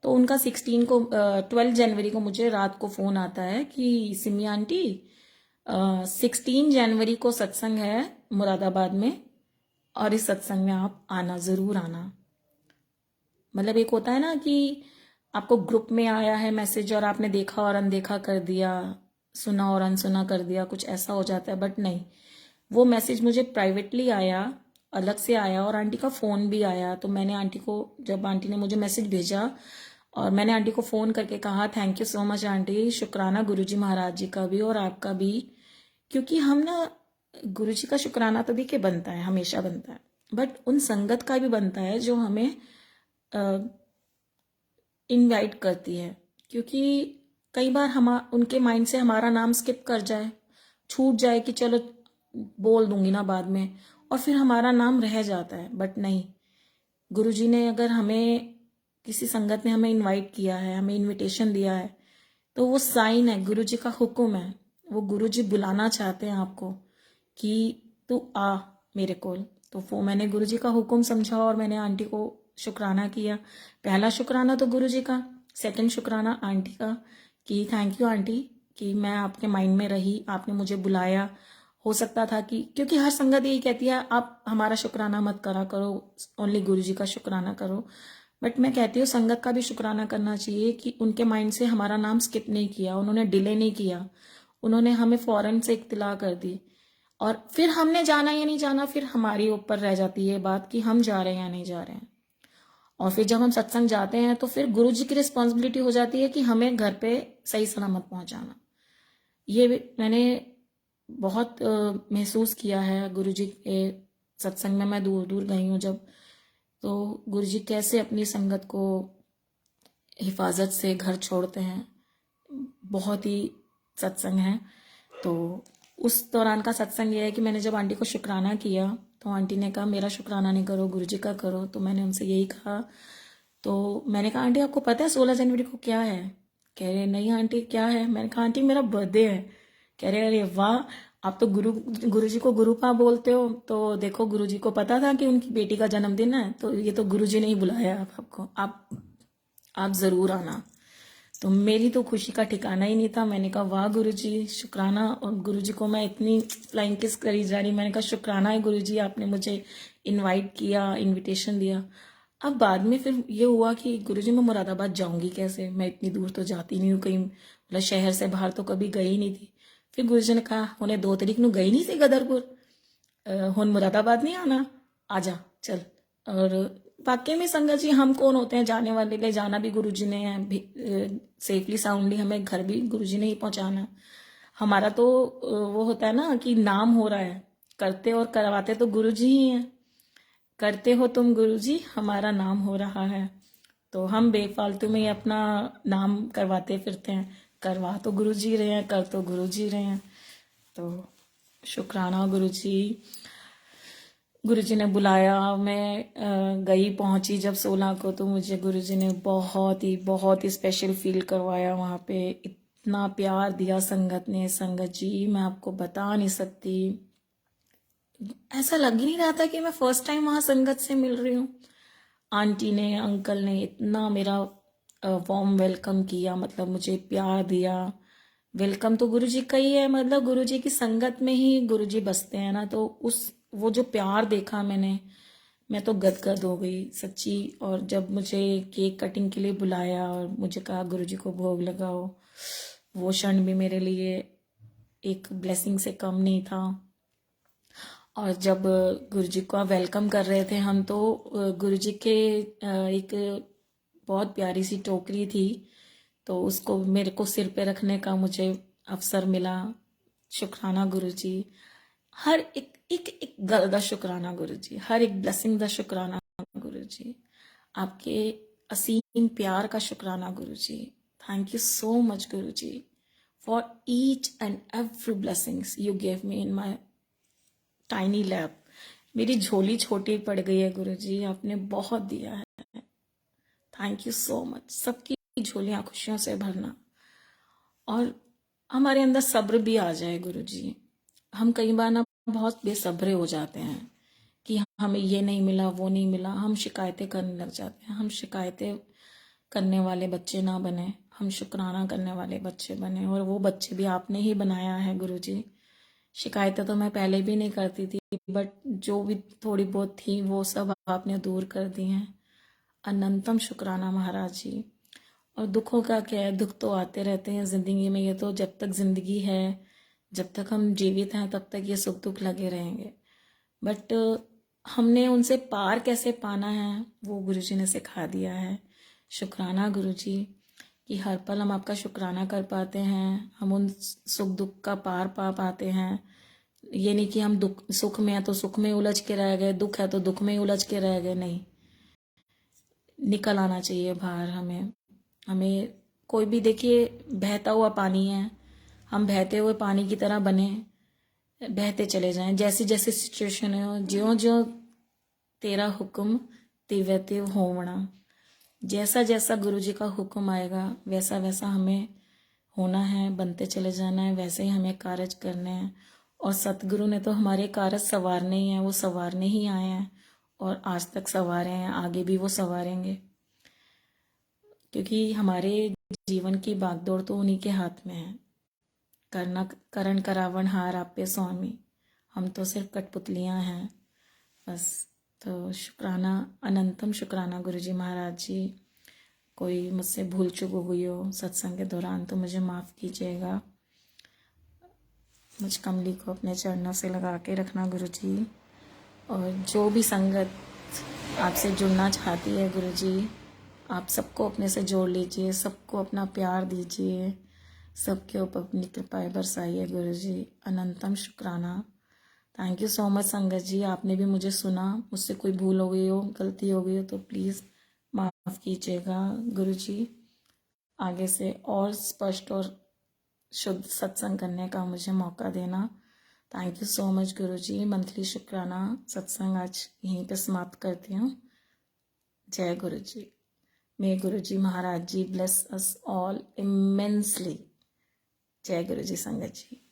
तो उनका 12 जनवरी को मुझे रात को फ़ोन आता है कि सिमी आंटी 16 जनवरी को सत्संग है मुरादाबाद में, और इस सत्संग में आप आना, ज़रूर आना। मतलब एक होता है ना कि आपको ग्रुप में आया है मैसेज और आपने देखा और अनदेखा कर दिया, सुना और अनसुना कर दिया, कुछ ऐसा हो जाता है, बट नहीं, वो मैसेज मुझे प्राइवेटली आया, अलग से आया, और आंटी का फ़ोन भी आया। तो मैंने आंटी को, जब आंटी ने मुझे मैसेज भेजा और मैंने आंटी को फ़ोन करके कहा thank you so much aunty, शुक्राना गुरुजी महाराज जी का भी और आपका भी, क्योंकि हम ना गुरुजी का शुक्राना तो देखिए बनता है, हमेशा बनता है, बट उन संगत का भी बनता है जो हमें इनवाइट करती है, क्योंकि कई बार हम उनके माइंड से हमारा नाम स्किप कर जाए, छूट जाए कि चलो बोल दूंगी ना बाद में, और फिर हमारा नाम रह जाता है। बट नहीं, गुरुजी ने अगर हमें किसी संगत ने हमें इनवाइट किया है, हमें इनविटेशन दिया है, तो वो साइन है, गुरु जी का हुक्म है। वो गुरु जी बुलाना चाहते हैं आपको कि तू आ मेरे कोल। तो वो मैंने गुरु जी का हुक्म समझा और मैंने आंटी को शुक्राना किया। पहला शुक्राना तो गुरु जी का, सेकंड शुक्राना आंटी का कि थैंक यू आंटी कि मैं आपके माइंड में रही, आपने मुझे बुलाया। हो सकता था कि, क्योंकि हर संगत यही कहती है आप हमारा शुक्राना मत करा करो, ओनली गुरु जी का शुक्राना करो। बट मैं कहती हूँ संगत का भी शुक्राना करना चाहिए कि उनके माइंड से हमारा नाम स्किप नहीं किया, उन्होंने डिले नहीं किया, उन्होंने हमें फौरन से इत्तला कर दी। और फिर हमने जाना या नहीं जाना, फिर हमारी ऊपर रह जाती है बात कि हम जा रहे हैं या नहीं जा रहे हैं। और फिर जब हम सत्संग जाते हैं तो फिर गुरु जी की रिस्पॉन्सिबिलिटी हो जाती है कि हमें घर पे सही सलामत पहुंचाना। ये मैंने बहुत महसूस किया है गुरु जी के सत्संग में। मैं दूर दूर गई हूँ जब, तो गुरु जी कैसे अपनी संगत को हिफाजत से घर छोड़ते हैं। बहुत ही सत्संग है। तो उस दौरान का सत्संग ये है कि मैंने जब आंटी को शुक्राना किया तो आंटी ने कहा मेरा शुक्राना नहीं करो, गुरु जी का करो। तो मैंने उनसे यही कहा। तो मैंने कहा आंटी आपको पता है 16 जनवरी को क्या है? कह रहे नहीं आंटी क्या है? मैंने कहा आंटी मेरा बर्थडे है। कह रहे अरे वाह, आप तो गुरु जी को गुरुपा बोलते हो। तो देखो गुरु जी को पता था कि उनकी बेटी का जन्मदिन है, तो ये तो गुरु जी ने ही बुलाया आपको, आप जरूर आना। तो मेरी तो खुशी का ठिकाना ही नहीं था। मैंने कहा वाह गुरुजी शुक्राना। और गुरुजी को मैं इतनी फ्लाइंग किस करी जा रही। मैंने कहा शुक्राना है गुरुजी, आपने मुझे इनवाइट किया, इनविटेशन दिया। अब बाद में फिर ये हुआ कि गुरुजी मैं मुरादाबाद जाऊंगी कैसे, मैं इतनी दूर तो जाती नहीं हूँ कहीं, मतलब शहर से बाहर तो कभी गई नहीं थी। फिर गुरुजी ने कहा उन्हें 2 तारीख ਨੂੰ गई नहीं थी गदरपुर, हुन मुरादाबाद नहीं आना, आजा चल। और वाकई में संगत जी हम कौन होते हैं जाने वाले, ले जाना भी गुरु जी ने है, सेफली साउंडली हमें घर भी गुरु जी ने ही पहुंचाना। हमारा तो वो होता है ना कि नाम हो रहा है, करते और करवाते तो गुरु जी ही हैं। करते हो तुम गुरु जी, हमारा नाम हो रहा है। तो हम बेफालतू में ही अपना नाम करवाते फिरते हैं। करवा तो गुरु जी रहे हैं, कर तो गुरु जी रहे हैं। तो शुक्राना गुरु जी। गुरुजी ने बुलाया, मैं गई, पहुंची जब 16 को, तो मुझे गुरुजी ने बहुत ही स्पेशल फील करवाया। वहाँ पे इतना प्यार दिया संगत ने, संगत जी मैं आपको बता नहीं सकती। ऐसा लग ही नहीं रहा था कि मैं फर्स्ट टाइम वहाँ संगत से मिल रही हूँ। आंटी ने, अंकल ने इतना मेरा वार्म वेलकम किया, मतलब मुझे प्यार दिया। वेलकम तो गुरुजी का ही है, मतलब गुरुजी की संगत में ही गुरुजी बसते हैं ना, तो उस वो जो प्यार देखा मैंने, मैं तो गदगद हो गई सच्ची। और जब मुझे केक कटिंग के लिए बुलाया और मुझे कहा गुरुजी को भोग लगाओ, वो क्षण भी मेरे लिए एक ब्लेसिंग से कम नहीं था। और जब गुरुजी को वेलकम कर रहे थे हम, तो गुरुजी के एक बहुत प्यारी सी टोकरी थी, तो उसको मेरे को सिर पे रखने का मुझे अवसर मिला। शुक्राना गुरुजी, हर एक गल का शुक्राना गुरुजी, हर एक ब्लेसिंग का शुक्राना गुरुजी, आपके असीम प्यार का शुक्राना गुरुजी। थैंक यू सो मच गुरुजी for each and every blessings you give me in my tiny lap. मेरी झोली छोटी पड़ गई है गुरुजी, आपने बहुत दिया है। Thank you so much. सबकी झोलियां खुशियों से भरना और हमारे अंदर सब्र भी आ जाए गुरुजी। हम कई बार ना बहुत बेसब्रे हो जाते हैं कि हमें ये नहीं मिला, वो नहीं मिला, हम शिकायतें करने लग जाते हैं। हम शिकायतें करने वाले बच्चे ना बने, हम शुक्राना करने वाले बच्चे बने। और वो बच्चे भी आपने ही बनाया है गुरुजी। शिकायतें तो मैं पहले भी नहीं करती थी, बट जो भी थोड़ी बहुत थी वो सब आपने दूर कर दी हैं। अनंतम शुक्राना महाराज जी। और दुखों का क्या है, दुख तो आते रहते हैं जिंदगी में, ये तो जब तक जिंदगी है, जब तक हम जीवित हैं तब तक ये सुख दुख लगे रहेंगे। बट हमने उनसे पार कैसे पाना है वो गुरुजी ने सिखा दिया है। शुक्राना गुरुजी कि हर पल हम आपका शुक्राना कर पाते हैं, हम उन सुख दुख का पार पा पाते हैं। ये नहीं कि हम दुख सुख में है तो सुख में उलझ के रह गए, दुख है तो दुख में उलझ के रह गए, नहीं, निकल आना चाहिए बाहर। हमें कोई भी, देखिए बहता हुआ पानी है, हम बहते हुए पानी की तरह बने, बहते चले जाएं। जैसी जैसी सिचुएशन है, ज्यों ज्यों तेरा हुक्म तिव्य तिव होवना। जैसा जैसा गुरु जी का हुक्म आएगा वैसा वैसा हमें होना है, बनते चले जाना है, वैसे ही हमें कार्य करने हैं। और सतगुरु ने तो हमारे कार्य संवारने ही हैं, वो संवारने ही आए हैं और आज तक संवारे हैं, आगे भी वो संवारेंगे, क्योंकि हमारे जीवन की बागडोर तो उन्हीं के हाथ में है। करना करण करावन हार आपे स्वामी, हम तो सिर्फ कठपुतलियाँ हैं बस। तो शुक्राना, अनंतम शुक्राना गुरुजी महाराज जी। कोई मुझसे भूल चूक हो गई हो सत्संग के दौरान तो मुझे माफ़ कीजिएगा। मुझ कमली को अपने चरणों से लगा के रखना गुरुजी। और जो भी संगत आपसे जुड़ना चाहती है गुरुजी, आप सबको अपने से जोड़ लीजिए, सबको अपना प्यार दीजिए, सबके ऊपर अपनी कृपाएं बरसाइए गुरुजी। अनंतम शुक्राना। थैंक यू सो मच संगत जी, आपने भी मुझे सुना। मुझसे कोई भूल हो गई हो, गलती हो गई हो तो प्लीज़ माफ़ कीजिएगा गुरुजी। आगे से और स्पष्ट और शुद्ध सत्संग करने का मुझे मौका देना। Thank you so much Guruji. Monthly शुक्राना सत्संग आज यहीं पे समाप्त करती हूँ। जय गुरुजी। मे गुरुजी महाराज जी ब्लेस अस ऑल इमेंसली। जय गुरुजी संगत जी।